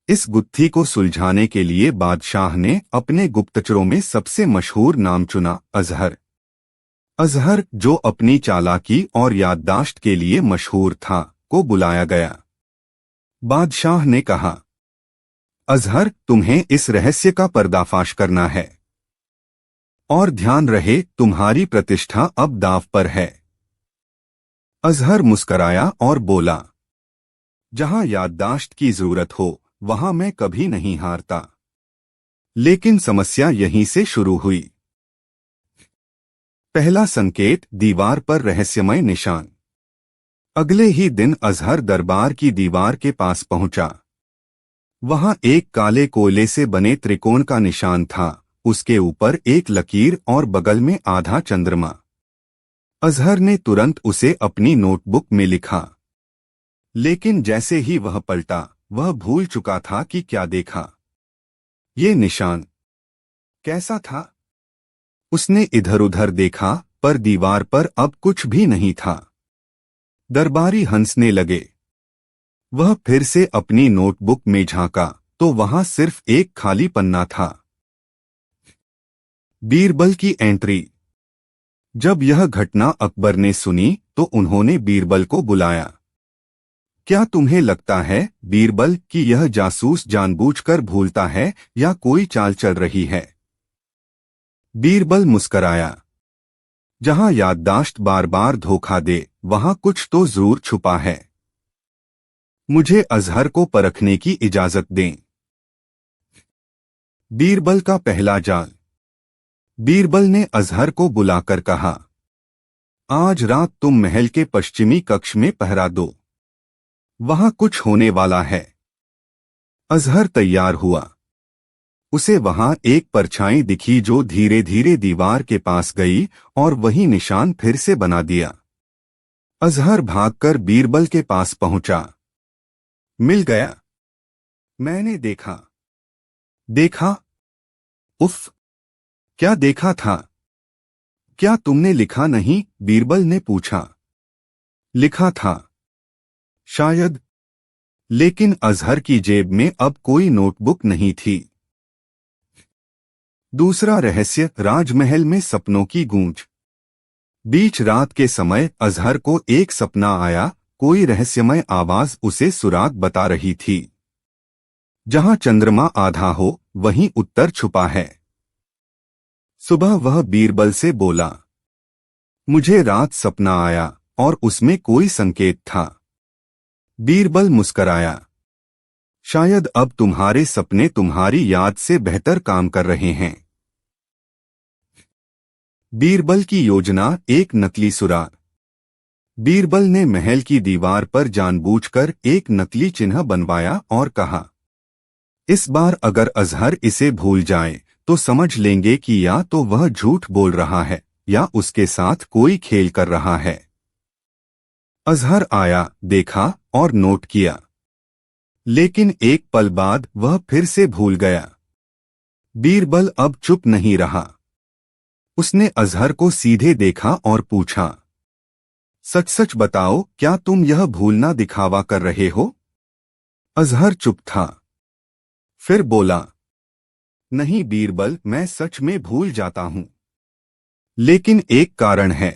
इस गुत्थी को सुलझाने के लिए बादशाह ने अपने गुप्तचरों में सबसे मशहूर नाम चुना, अजहर। अजहर, जो अपनी चालाकी और याददाश्त के लिए मशहूर था, को बुलाया गया। बादशाह ने कहा, अजहर, तुम्हें इस रहस्य का पर्दाफाश करना है। और ध्यान रहे, तुम्हारी प्रतिष्ठा अब दांव पर है। अजहर मुस्कराया और बोला, जहां याददाश्त की जरूरत हो वहां मैं कभी नहीं हारता। लेकिन समस्या यहीं से शुरू हुई। पहला संकेत, दीवार पर रहस्यमय निशान। अगले ही दिन अजहर दरबार की दीवार के पास पहुंचा। वहां एक काले कोयले से बने त्रिकोण का निशान था, उसके ऊपर एक लकीर और बगल में आधा चंद्रमा। अजहर ने तुरंत उसे अपनी नोटबुक में लिखा। लेकिन जैसे ही वह पलटा, वह भूल चुका था कि क्या देखा। ये निशान कैसा था? उसने इधर उधर देखा पर दीवार पर अब कुछ भी नहीं था। दरबारी हंसने लगे। वह फिर से अपनी नोटबुक में झांका तो वहां सिर्फ एक खाली पन्ना था। बीरबल की एंट्री। जब यह घटना अकबर ने सुनी तो उन्होंने बीरबल को बुलाया। क्या तुम्हें लगता है बीरबल कि यह जासूस जानबूझकर भूलता है या कोई चाल चल रही है? बीरबल मुस्कराया। जहां याददाश्त बार बार धोखा दे वहां कुछ तो जरूर छुपा है। मुझे अजहर को परखने की इजाजत दें। बीरबल का पहला जाल। बीरबल ने अजहर को बुलाकर कहा, आज रात तुम महल के पश्चिमी कक्ष में पहरा दो। वहां कुछ होने वाला है। अजहर तैयार हुआ। उसे वहां एक परछाई दिखी जो धीरे धीरे दीवार के पास गई और वही निशान फिर से बना दिया। अजहर भागकर बीरबल के पास पहुंचा। मिल गया। मैंने देखा। देखा? उफ! क्या देखा था? क्या तुमने लिखा नहीं? बीरबल ने पूछा। लिखा था शायद, लेकिन अजहर की जेब में अब कोई नोटबुक नहीं थी। दूसरा रहस्य, राजमहल में सपनों की गूंज। बीच रात के समय अजहर को एक सपना आया। कोई रहस्यमय आवाज उसे सुराग बता रही थी। जहां चंद्रमा आधा हो वहीं उत्तर छुपा है। सुबह वह बीरबल से बोला, मुझे रात सपना आया और उसमें कोई संकेत था। बीरबल मुस्कराया। शायद अब तुम्हारे सपने तुम्हारी याद से बेहतर काम कर रहे हैं। बीरबल की योजना, एक नकली सुराग। बीरबल ने महल की दीवार पर जानबूझकर एक नकली चिन्ह बनवाया और कहा, इस बार अगर अजहर इसे भूल जाए तो समझ लेंगे कि या तो वह झूठ बोल रहा है या उसके साथ कोई खेल कर रहा है। अजहर आया, देखा और नोट किया, लेकिन एक पल बाद वह फिर से भूल गया। बीरबल अब चुप नहीं रहा। उसने अजहर को सीधे देखा और पूछा, सच सच बताओ, क्या तुम यह भूलना दिखावा कर रहे हो? अजहर चुप था। फिर बोला, नहीं बीरबल, मैं सच में भूल जाता हूं, लेकिन एक कारण है।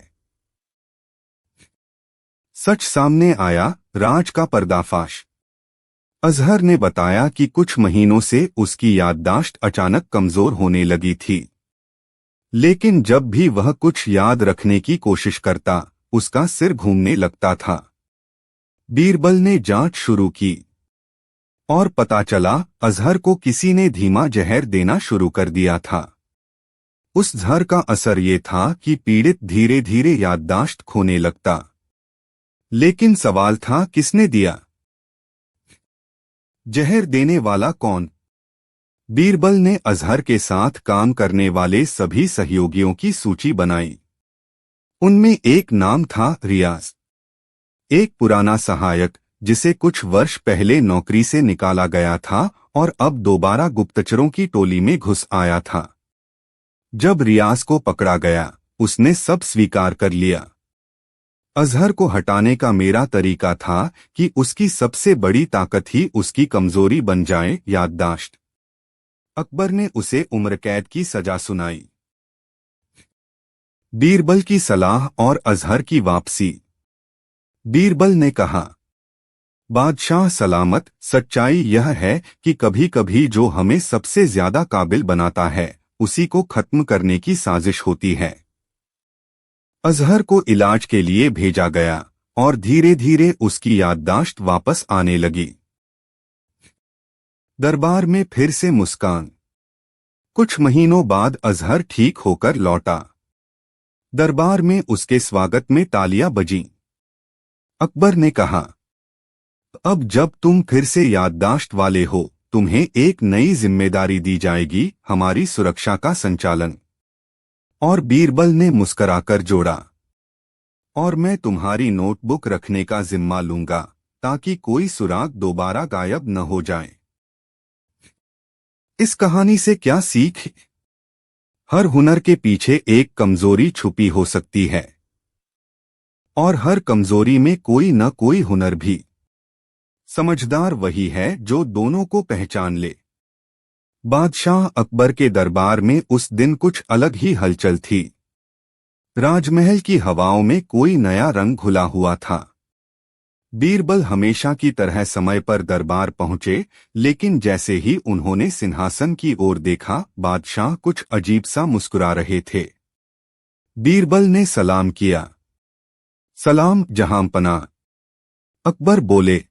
सच सामने आया, राज का पर्दाफाश। अजहर ने बताया कि कुछ महीनों से उसकी याददाश्त अचानक कमजोर होने लगी थी, लेकिन जब भी वह कुछ याद रखने की कोशिश करता उसका सिर घूमने लगता था। बीरबल ने जांच शुरू की और पता चला अजहर को किसी ने धीमा जहर देना शुरू कर दिया था। उस जहर का असर ये था कि पीड़ित धीरे धीरे याददाश्त खोने लगता। लेकिन सवाल था, किसने दिया? जहर देने वाला कौन? बीरबल ने अजहर के साथ काम करने वाले सभी सहयोगियों की सूची बनाई। उनमें एक नाम था रियाज, एक पुराना सहायक जिसे कुछ वर्ष पहले नौकरी से निकाला गया था और अब दोबारा गुप्तचरों की टोली में घुस आया था। जब रियाज को पकड़ा गया उसने सब स्वीकार कर लिया। अजहर को हटाने का मेरा तरीका था कि उसकी सबसे बड़ी ताकत ही उसकी कमजोरी बन जाए, याददाश्त। अकबर ने उसे उम्र कैद की सजा सुनाई। बीरबल की सलाह और अजहर की वापसी। बीरबल ने कहा, बादशाह सलामत, सच्चाई यह है कि कभी कभी जो हमें सबसे ज्यादा काबिल बनाता है उसी को खत्म करने की साजिश होती है। अजहर को इलाज के लिए भेजा गया और धीरे धीरे उसकी याददाश्त वापस आने लगी। दरबार में फिर से मुस्कान। कुछ महीनों बाद अजहर ठीक होकर लौटा। दरबार में उसके स्वागत में तालियां बजीं। अकबर ने कहा, अब जब तुम फिर से याददाश्त वाले हो तुम्हें एक नई जिम्मेदारी दी जाएगी, हमारी सुरक्षा का संचालन। और बीरबल ने मुस्कराकर जोड़ा, और मैं तुम्हारी नोटबुक रखने का जिम्मा लूंगा ताकि कोई सुराग दोबारा गायब न हो जाए। इस कहानी से क्या सीख? हर हुनर के पीछे एक कमजोरी छुपी हो सकती है और हर कमजोरी में कोई न कोई हुनर भी। समझदार वही है जो दोनों को पहचान ले। बादशाह अकबर के दरबार में उस दिन कुछ अलग ही हलचल थी। राजमहल की हवाओं में कोई नया रंग घुला हुआ था। बीरबल हमेशा की तरह समय पर दरबार पहुंचे, लेकिन जैसे ही उन्होंने सिंहासन की ओर देखा, बादशाह कुछ अजीब सा मुस्कुरा रहे थे। बीरबल ने सलाम किया। सलाम जहांपनाह। अकबर बोले,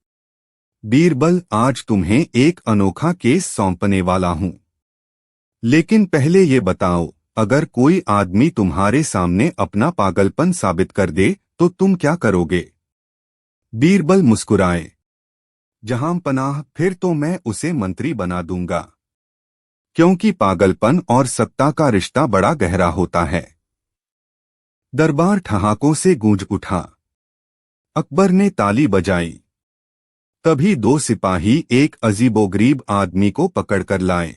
बीरबल, आज तुम्हें एक अनोखा केस सौंपने वाला हूं। लेकिन पहले ये बताओ, अगर कोई आदमी तुम्हारे सामने अपना पागलपन साबित कर दे तो तुम क्या करोगे? बीरबल मुस्कुराए। जहांपनाह, फिर तो मैं उसे मंत्री बना दूंगा, क्योंकि पागलपन और सत्ता का रिश्ता बड़ा गहरा होता है। दरबार ठहाकों से गूंज उठा। अकबर ने ताली बजाई। तभी दो सिपाही एक अजीबोगरीब आदमी को पकड़कर लाए।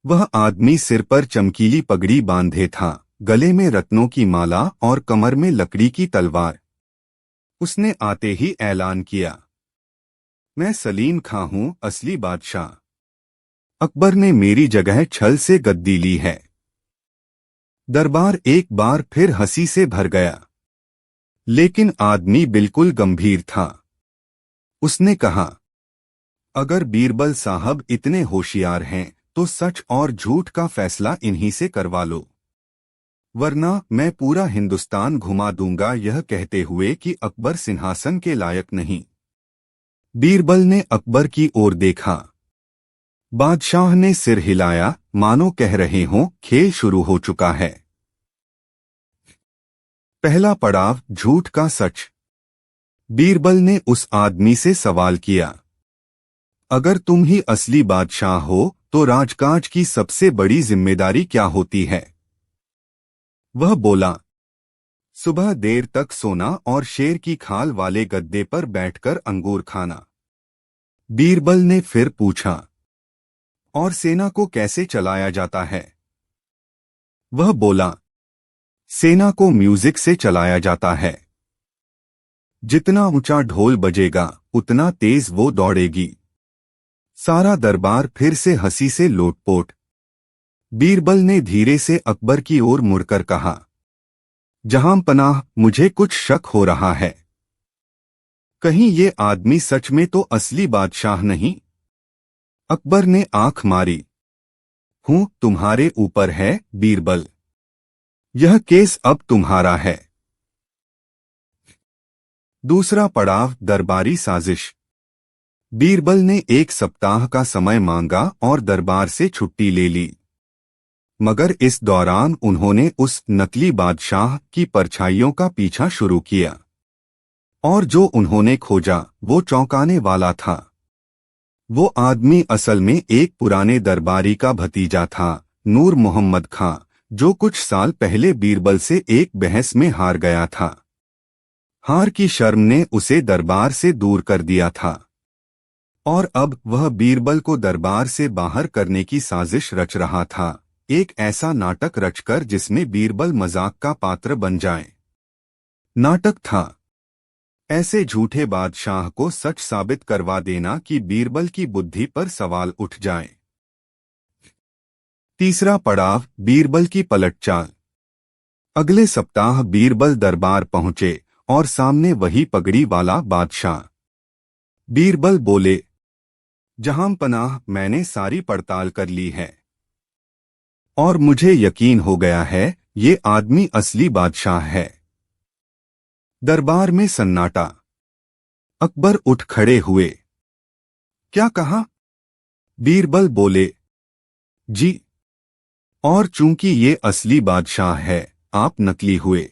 वह आदमी सिर पर चमकीली पगड़ी बांधे था, गले में रत्नों की माला और कमर में लकड़ी की तलवार। उसने आते ही ऐलान किया, मैं सलीम खां हूं, असली बादशाह। अकबर ने मेरी जगह छल से गद्दी ली है। दरबार एक बार फिर हंसी से भर गया। लेकिन आदमी बिल्कुल गंभीर था। उसने कहा, अगर बीरबल साहब इतने होशियार हैं तो सच और झूठ का फैसला इन्हीं से करवा लो, वरना मैं पूरा हिंदुस्तान घुमा दूंगा, यह कहते हुए कि अकबर सिंहासन के लायक नहीं। बीरबल ने अकबर की ओर देखा। बादशाह ने सिर हिलाया, मानो कह रहे हों, खेल शुरू हो चुका है। पहला पड़ाव, झूठ का सच। बीरबल ने उस आदमी से सवाल किया, अगर तुम ही असली बादशाह हो तो राजकाज की सबसे बड़ी जिम्मेदारी क्या होती है? वह बोला, सुबह देर तक सोना और शेर की खाल वाले गद्दे पर बैठकर अंगूर खाना। बीरबल ने फिर पूछा, और सेना को कैसे चलाया जाता है? वह बोला, सेना को म्यूजिक से चलाया जाता है। जितना ऊंचा ढोल बजेगा उतना तेज वो दौड़ेगी। सारा दरबार फिर से हंसी से लोटपोट। बीरबल ने धीरे से अकबर की ओर मुड़कर कहा, जहांपनाह, मुझे कुछ शक हो रहा है। कहीं ये आदमी सच में तो असली बादशाह नहीं? अकबर ने आंख मारी। हूं, तुम्हारे ऊपर है बीरबल। यह केस अब तुम्हारा है। दूसरा पड़ाव, दरबारी साजिश। बीरबल ने एक सप्ताह का समय मांगा और दरबार से छुट्टी ले ली। मगर इस दौरान उन्होंने उस नकली बादशाह की परछाइयों का पीछा शुरू किया। और जो उन्होंने खोजा वो चौंकाने वाला था। वो आदमी असल में एक पुराने दरबारी का भतीजा था, नूर मोहम्मद खां, जो कुछ साल पहले बीरबल से एक बहस में हार गया था। हार की शर्म ने उसे दरबार से दूर कर दिया था और अब वह बीरबल को दरबार से बाहर करने की साजिश रच रहा था, एक ऐसा नाटक रचकर जिसमें बीरबल मजाक का पात्र बन जाए। नाटक था ऐसे झूठे बादशाह को सच साबित करवा देना कि बीरबल की बुद्धि पर सवाल उठ जाए। तीसरा पड़ाव, बीरबल की पलटचाल। अगले सप्ताह बीरबल दरबार पहुंचे और सामने वही पगड़ी वाला बादशाह। बीरबल बोले, जहांपनाह, मैंने सारी पड़ताल कर ली है और मुझे यकीन हो गया है ये आदमी असली बादशाह है। दरबार में सन्नाटा। अकबर उठ खड़े हुए। क्या कहा? बीरबल बोले, जी, और चूंकि ये असली बादशाह है, आप नकली हुए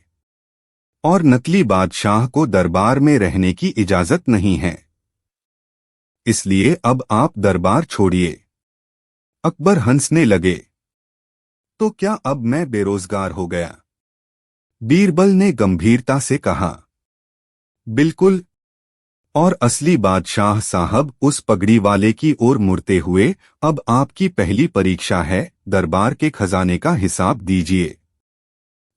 और नकली बादशाह को दरबार में रहने की इजाजत नहीं है, इसलिए अब आप दरबार छोड़िए। अकबर हंसने लगे। तो क्या अब मैं बेरोजगार हो गया? बीरबल ने गंभीरता से कहा, बिल्कुल। और असली बादशाह साहब उस पगड़ी वाले की ओर मुड़ते हुए, अब आपकी पहली परीक्षा है, दरबार के खजाने का हिसाब दीजिए।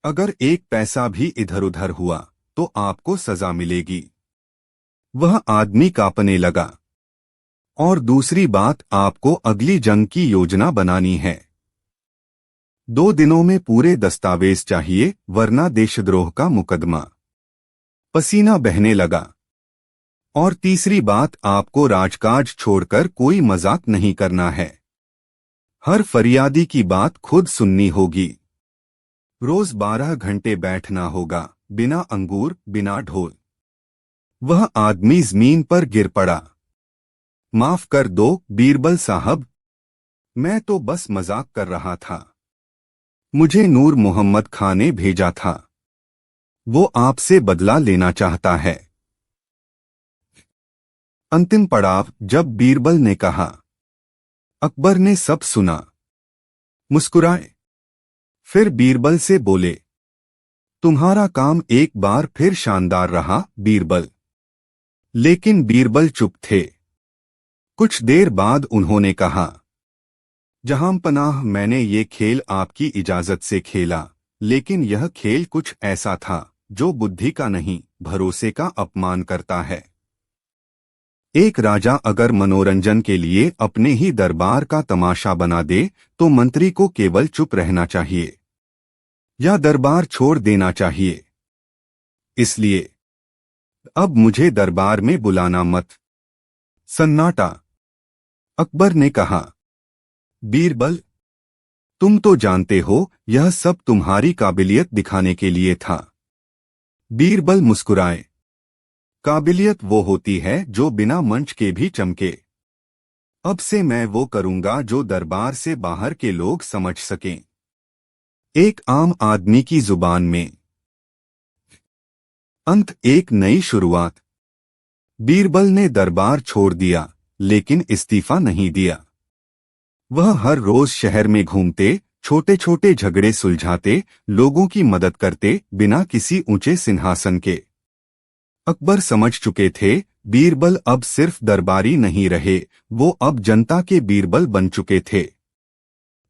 अगर एक पैसा भी इधर उधर हुआ तो आपको सजा मिलेगी। वह आदमी कांपने लगा। और दूसरी बात, आपको अगली जंग की योजना बनानी है। 2 दिनों में पूरे दस्तावेज चाहिए, वरना देशद्रोह का मुकदमा। पसीना बहने लगा। और तीसरी बात, आपको राजकाज छोड़कर कोई मजाक नहीं करना है। हर फरियादी की बात खुद सुननी होगी। रोज 12 घंटे बैठना होगा, बिना अंगूर, बिना ढोल। वह आदमी जमीन पर गिर पड़ा। माफ कर दो बीरबल साहब, मैं तो बस मजाक कर रहा था। मुझे नूर मोहम्मद खान ने भेजा था। वो आपसे बदला लेना चाहता है। अंतिम पड़ाव, जब बीरबल ने कहा। अकबर ने सब सुना, मुस्कुराए। फिर बीरबल से बोले, तुम्हारा काम एक बार फिर शानदार रहा बीरबल। लेकिन बीरबल चुप थे। कुछ देर बाद उन्होंने कहा, जहांपनाह, मैंने ये खेल आपकी इजाजत से खेला, लेकिन यह खेल कुछ ऐसा था जो बुद्धि का नहीं, भरोसे का अपमान करता है। एक राजा अगर मनोरंजन के लिए अपने ही दरबार का तमाशा बना दे तो मंत्री को केवल चुप रहना चाहिए या दरबार छोड़ देना चाहिए। इसलिए अब मुझे दरबार में बुलाना मत। सन्नाटा। अकबर ने कहा, बीरबल, तुम तो जानते हो यह सब तुम्हारी काबिलियत दिखाने के लिए था। बीरबल मुस्कुराए। काबिलियत वो होती है जो बिना मंच के भी चमके। अब से मैं वो करूंगा जो दरबार से बाहर के लोग समझ सकें। एक आम आदमी की जुबान में। अंत, एक नई शुरुआत। बीरबल ने दरबार छोड़ दिया, लेकिन इस्तीफा नहीं दिया। वह हर रोज शहर में घूमते, छोटे छोटे झगड़े सुलझाते, लोगों की मदद करते, बिना किसी ऊंचे सिंहासन के। अकबर समझ चुके थे, बीरबल अब सिर्फ दरबारी नहीं रहे, वो अब जनता के बीरबल बन चुके थे।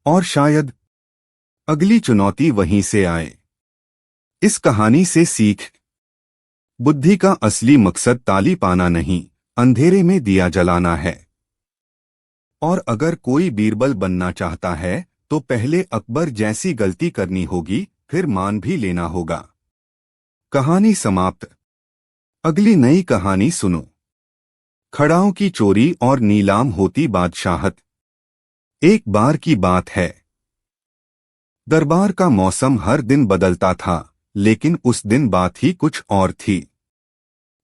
और शायद अगली चुनौती वहीं से आए। इस कहानी से सीख, बुद्धि का असली मकसद ताली पाना नहीं, अंधेरे में दिया जलाना है। और अगर कोई बीरबल बनना चाहता है तो पहले अकबर जैसी गलती करनी होगी, फिर मान भी लेना होगा। कहानी समाप्त। अगली नई कहानी सुनो। खड़ाओं की चोरी और नीलाम होती बादशाहत। एक बार की बात है। दरबार का मौसम हर दिन बदलता था, लेकिन उस दिन बात ही कुछ और थी।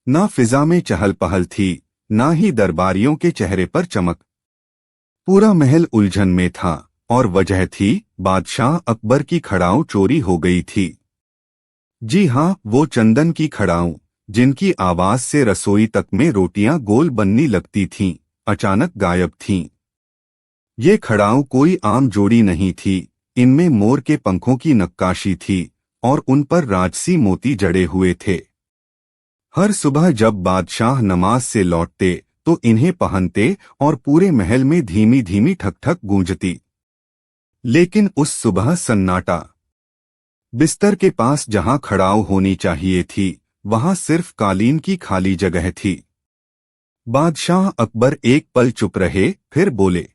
ना फिजा में चहल पहल थी, ना ही दरबारियों के चेहरे पर चमक। पूरा महल उलझन में था, और वजह थी, बादशाह अकबर की खड़ाऊ चोरी हो गई थी। जी हां, वो चंदन की खड़ाऊ, जिनकी आवाज से रसोई तक में रोटियां गोल बनने लगती थीं, अचानक गायब थीं। ये खड़ाऊ कोई आम जोड़ी नहीं थी, इनमें मोर के पंखों की नक्काशी थी और उन पर राजसी मोती जड़े हुए थे। हर सुबह जब बादशाह नमाज से लौटते तो इन्हें पहनते और पूरे महल में धीमी धीमी ठक ठक गूंजती। लेकिन उस सुबह सन्नाटा। बिस्तर के पास जहां खड़ाऊ होनी चाहिए थी, वहां सिर्फ कालीन की खाली जगह थी। बादशाह अकबर एक पल चुप रहे, फिर बोले,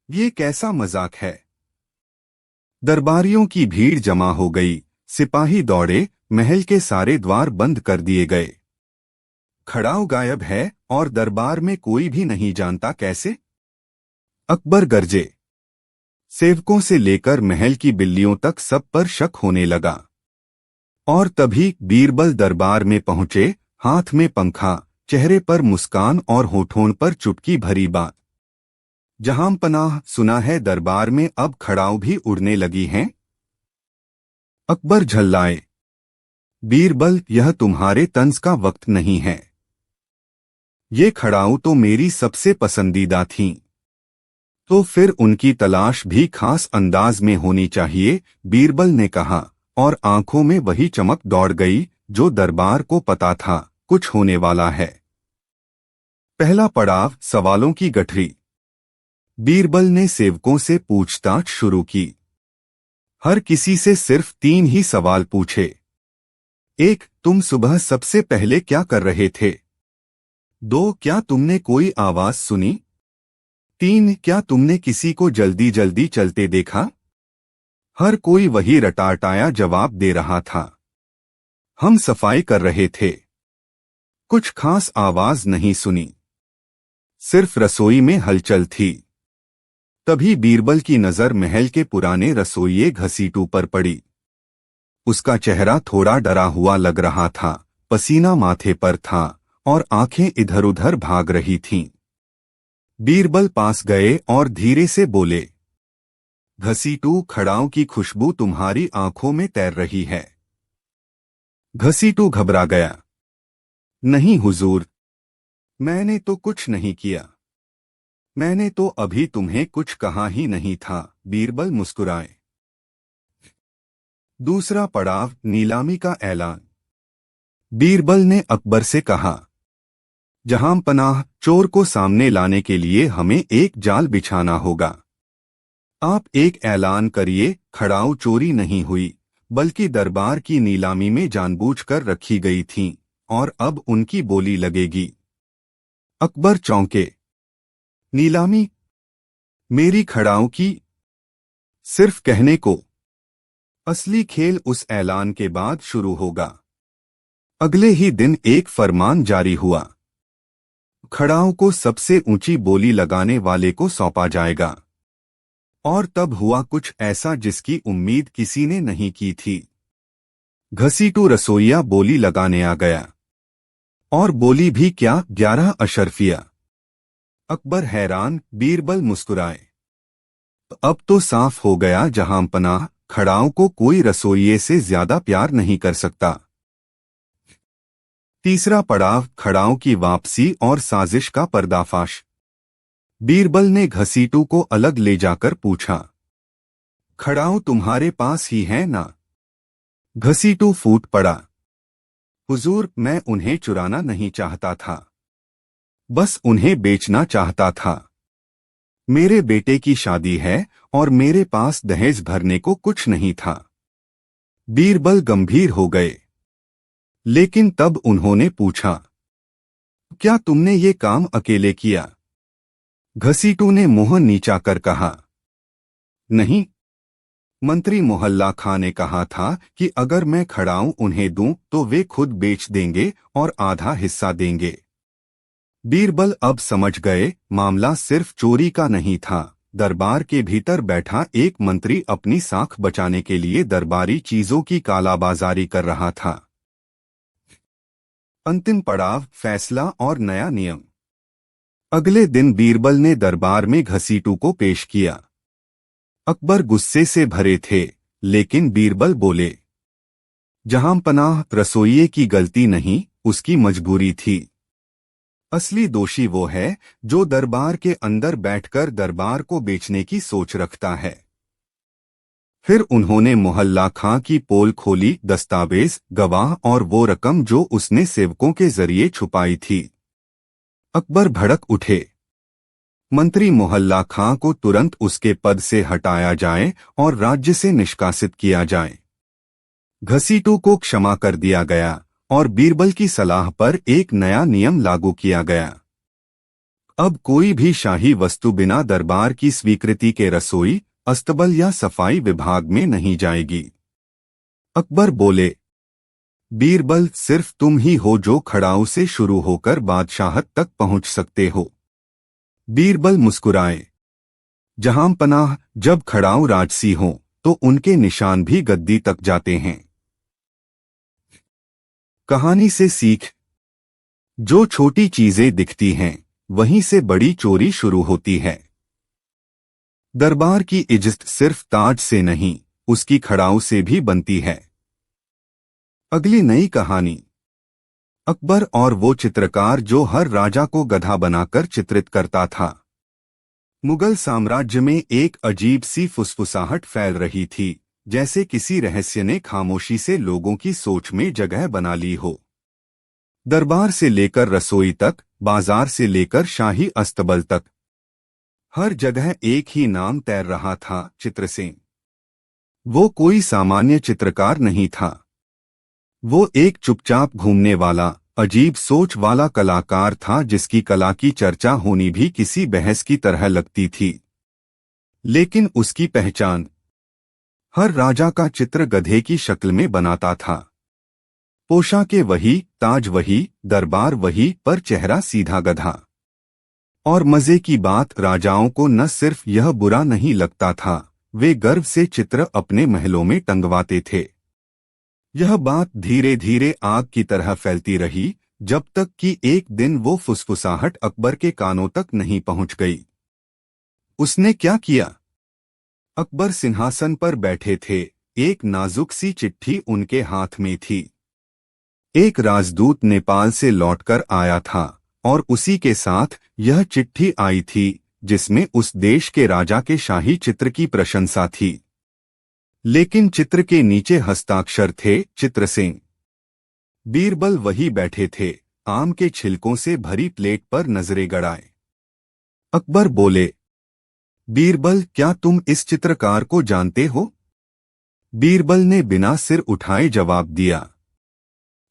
ये कैसा मजाक है। दरबारियों की भीड़ जमा हो गई, सिपाही दौड़े, महल के सारे द्वार बंद कर दिए गए। खड़ाऊ गायब है और दरबार में कोई भी नहीं जानता कैसे। अकबर गरजे। सेवकों से लेकर महल की बिल्लियों तक सब पर शक होने लगा। और तभी बीरबल दरबार में पहुंचे, हाथ में पंखा, चेहरे पर मुस्कान और होठों पर चुटकी भरी बात। जहांपनाह, सुना है दरबार में अब खड़ाऊ भी उड़ने लगी हैं। अकबर झल्लाए। बीरबल, यह तुम्हारे तंज का वक्त नहीं है। ये खड़ाऊ तो मेरी सबसे पसंदीदा थीं। तो फिर उनकी तलाश भी खास अंदाज में होनी चाहिए, बीरबल ने कहा, और आंखों में वही चमक दौड़ गई जो दरबार को पता था, कुछ होने वाला है। पहला पड़ाव, सवालों की गठरी। बीरबल ने सेवकों से पूछताछ शुरू की। हर किसी से सिर्फ 3 ही सवाल पूछे। 1. तुम सुबह सबसे पहले क्या कर रहे थे? 2. क्या तुमने कोई आवाज सुनी? 3. क्या तुमने किसी को जल्दी जल्दी चलते देखा? हर कोई वही रटारटाया जवाब दे रहा था। हम सफाई कर रहे थे। कुछ खास आवाज नहीं सुनी। सिर्फ रसोई में हलचल थी। तभी बीरबल की नजर महल के पुराने रसोइये घसीटू पर पड़ी। उसका चेहरा थोड़ा डरा हुआ लग रहा था, पसीना माथे पर था और आंखें इधर उधर भाग रही थीं। बीरबल पास गए और धीरे से बोले, घसीटू, खड़ाऊ की खुशबू तुम्हारी आंखों में तैर रही है। घसीटू घबरा गया। नहीं हुजूर, मैंने तो कुछ नहीं किया। मैंने तो अभी तुम्हें कुछ कहा ही नहीं था। बीरबल मुस्कुराए। दूसरा पड़ाव, नीलामी का ऐलान। बीरबल ने अकबर से कहा, जहांपनाह, चोर को सामने लाने के लिए हमें एक जाल बिछाना होगा। आप एक ऐलान करिए, खड़ाऊ चोरी नहीं हुई, बल्कि दरबार की नीलामी में जानबूझकर रखी गई थीं, और अब उनकी बोली लगेगी। अकबर चौंके। नीलामी? मेरी खड़ाऊ की? सिर्फ कहने को। असली खेल उस ऐलान के बाद शुरू होगा। अगले ही दिन एक फरमान जारी हुआ। खड़ाऊ को सबसे ऊंची बोली लगाने वाले को सौंपा जाएगा। और तब हुआ कुछ ऐसा जिसकी उम्मीद किसी ने नहीं की थी। घसीटू रसोइया बोली लगाने आ गया। और बोली भी क्या, 11 अशर्फिया। अकबर हैरान, बीरबल मुस्कुराए। अब तो साफ हो गया, जहांपनाह, खड़ाऊ को कोई रसोइये से ज्यादा प्यार नहीं कर सकता। तीसरा पड़ाव, खड़ाऊ की वापसी और साजिश का पर्दाफाश। बीरबल ने घसीटू को अलग ले जाकर पूछा, खड़ाऊ तुम्हारे पास ही है ना? घसीटू फूट पड़ा। हुजूर, मैं उन्हें चुराना नहीं चाहता था, बस उन्हें बेचना चाहता था। मेरे बेटे की शादी है और मेरे पास दहेज भरने को कुछ नहीं था। बीरबल गंभीर हो गए। लेकिन तब उन्होंने पूछा, क्या तुमने ये काम अकेले किया? घसीटू ने मुंह नीचा कर कहा, नहीं। मंत्री मोहल्ला खां ने कहा था कि अगर मैं खड़ाऊं उन्हें दूं तो वे खुद बेच देंगे और आधा हिस्सा देंगे। बीरबल अब समझ गए, मामला सिर्फ चोरी का नहीं था। दरबार के भीतर बैठा एक मंत्री अपनी साख बचाने के लिए दरबारी चीजों की कालाबाजारी कर रहा था। अंतिम पड़ाव, फैसला और नया नियम। अगले दिन बीरबल ने दरबार में घसीटू को पेश किया। अकबर गुस्से से भरे थे, लेकिन बीरबल बोले, जहांपनाह, रसोइये की गलती नहीं, उसकी मजबूरी थी। असली दोषी वो है जो दरबार के अंदर बैठकर दरबार को बेचने की सोच रखता है। फिर उन्होंने मोहल्ला खां की पोल खोली, दस्तावेज, गवाह और वो रकम जो उसने सेवकों के जरिए छुपाई थी। अकबर भड़क उठे। मंत्री मोहल्ला खां को तुरंत उसके पद से हटाया जाए और राज्य से निष्कासित किया जाए। घसीटू को क्षमा कर दिया गया और बीरबल की सलाह पर एक नया नियम लागू किया गया। अब कोई भी शाही वस्तु बिना दरबार की स्वीकृति के रसोई, अस्तबल या सफाई विभाग में नहीं जाएगी। अकबर बोले, बीरबल, सिर्फ तुम ही हो जो खड़ाऊ से शुरू होकर बादशाहत तक पहुंच सकते हो। बीरबल मुस्कुराए। जहांपनाह, जब खड़ाऊ राजसी हों तो उनके निशान भी गद्दी तक जाते हैं। कहानी से सीख। जो छोटी चीजें दिखती हैं, वहीं से बड़ी चोरी शुरू होती है। दरबार की इज्जत सिर्फ ताज से नहीं, उसकी खड़ाऊ से भी बनती है। अगली नई कहानी। अकबर और वो चित्रकार जो हर राजा को गधा बनाकर चित्रित करता था। मुगल साम्राज्य में एक अजीब सी फुसफुसाहट फैल रही थी, जैसे किसी रहस्य ने खामोशी से लोगों की सोच में जगह बना ली हो। दरबार से लेकर रसोई तक बाजार से लेकर शाही अस्तबल तक हर जगह एक ही नाम तैर रहा था, चित्रसेन। वो कोई सामान्य चित्रकार नहीं था। वो एक चुपचाप घूमने वाला, अजीब सोच वाला कलाकार था जिसकी कला की चर्चा होनी भी किसी बहस की तरह लगती थी। लेकिन उसकी पहचान हर राजा का चित्र गधे की शक्ल में बनाता था। पोशाकें वही, ताज वही, दरबार वही, पर चेहरा सीधा गधा। और मजे की बात, राजाओं को न सिर्फ यह बुरा नहीं लगता था, वे गर्व से चित्र अपने महलों में टंगवाते थे। यह बात धीरे धीरे आग की तरह फैलती रही, जब तक कि एक दिन वो फुसफुसाहट अकबर के कानों तक नहीं पहुंच गई। उसने क्या किया? अकबर सिंहासन पर बैठे थे, एक नाजुक सी चिट्ठी उनके हाथ में थी। एक राजदूत नेपाल से लौटकर आया था और उसी के साथ यह चिट्ठी आई थी, जिसमें उस देश के राजा के शाही चित्र की प्रशंसा थी। लेकिन चित्र के नीचे हस्ताक्षर थे, चित्रसेन। बीरबल वही बैठे थे, आम के छिलकों से भरी प्लेट पर नजरें गड़ाए। अकबर बोले, बीरबल, क्या तुम इस चित्रकार को जानते हो? बीरबल ने बिना सिर उठाए जवाब दिया,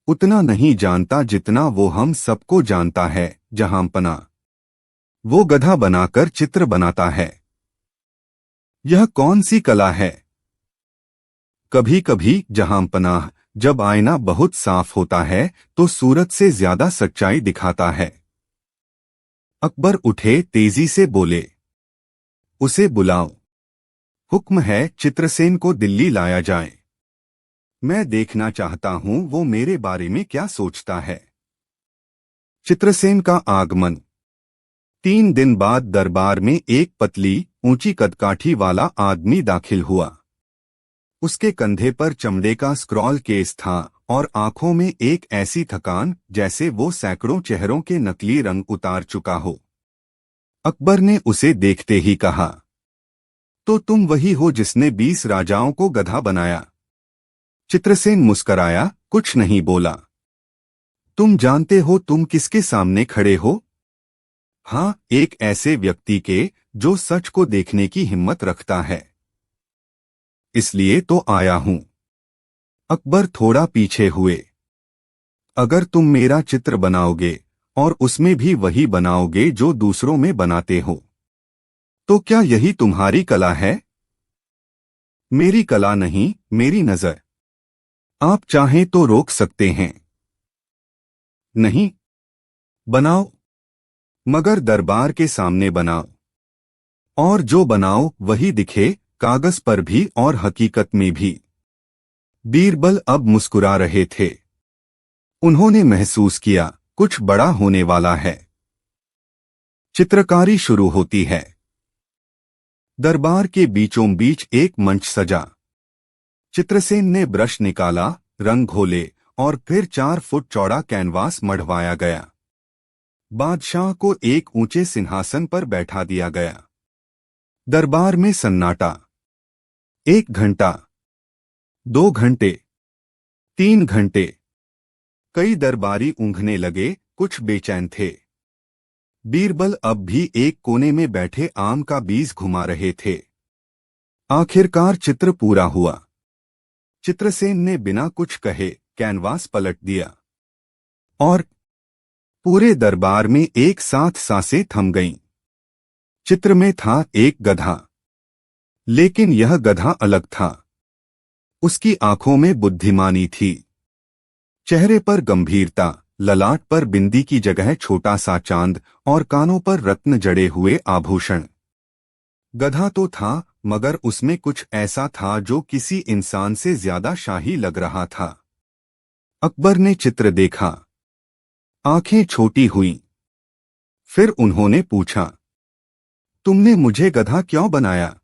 उतना नहीं जानता जितना वो हम सबको जानता है, जहांपना। वो गधा बनाकर चित्र बनाता है। यह कौन सी कला है? कभी कभी, जहांपनाह, जब आईना बहुत साफ होता है तो सूरत से ज्यादा सच्चाई दिखाता है। अकबर उठे, तेजी से बोले, उसे बुलाओ। हुक्म है, चित्रसेन को दिल्ली लाया जाए। मैं देखना चाहता हूं वो मेरे बारे में क्या सोचता है। चित्रसेन का आगमन। 3 दिन बाद दरबार में एक पतली, ऊंची कदकाठी वाला आदमी दाखिल हुआ। उसके कंधे पर चमड़े का स्क्रॉल केस था और आंखों में एक ऐसी थकान जैसे वो सैकड़ों चेहरों के नकली रंग उतार चुका हो। अकबर ने उसे देखते ही कहा, तो तुम वही हो जिसने 20 राजाओं को गधा बनाया? चित्रसेन मुस्कराया, कुछ नहीं बोला। तुम जानते हो तुम किसके सामने खड़े हो? हाँ, एक ऐसे व्यक्ति के जो सच को देखने की हिम्मत रखता है। इसलिए तो आया हूं। अकबर थोड़ा पीछे हुए। अगर तुम मेरा चित्र बनाओगे और उसमें भी वही बनाओगे जो दूसरों में बनाते हो, तो क्या यही तुम्हारी कला है? मेरी कला नहीं, मेरी नजर। आप चाहें तो रोक सकते हैं। नहीं, बनाओ, मगर दरबार के सामने बनाओ। और जो बनाओ वही दिखे, कागज पर भी और हकीकत में भी। बीरबल अब मुस्कुरा रहे थे। उन्होंने महसूस किया, कुछ बड़ा होने वाला है। चित्रकारी शुरू होती है। दरबार के बीचों बीच एक मंच सजा। चित्रसेन ने ब्रश निकाला, रंग घोले और फिर 4 फुट चौड़ा कैनवास मढ़वाया गया। बादशाह को एक ऊंचे सिंहासन पर बैठा दिया गया। दरबार में सन्नाटा। 1 घंटा, 2 घंटे, 3 घंटे। कई दरबारी ऊँघने लगे, कुछ बेचैन थे। बीरबल अब भी एक कोने में बैठे आम का बीज घुमा रहे थे। आखिरकार चित्र पूरा हुआ। चित्रसेन ने बिना कुछ कहे कैनवास पलट दिया और पूरे दरबार में एक साथ सांसें थम गईं। चित्र में था एक गधा, लेकिन यह गधा अलग था। उसकी आंखों में बुद्धिमानी थी, चेहरे पर गंभीरता, ललाट पर बिंदी की जगह छोटा सा चांद और कानों पर रत्न जड़े हुए आभूषण। गधा तो था, मगर उसमें कुछ ऐसा था जो किसी इंसान से ज्यादा शाही लग रहा था। अकबर ने चित्र देखा, आंखें छोटी हुईं। फिर उन्होंने पूछा, तुमने मुझे गधा क्यों बनाया?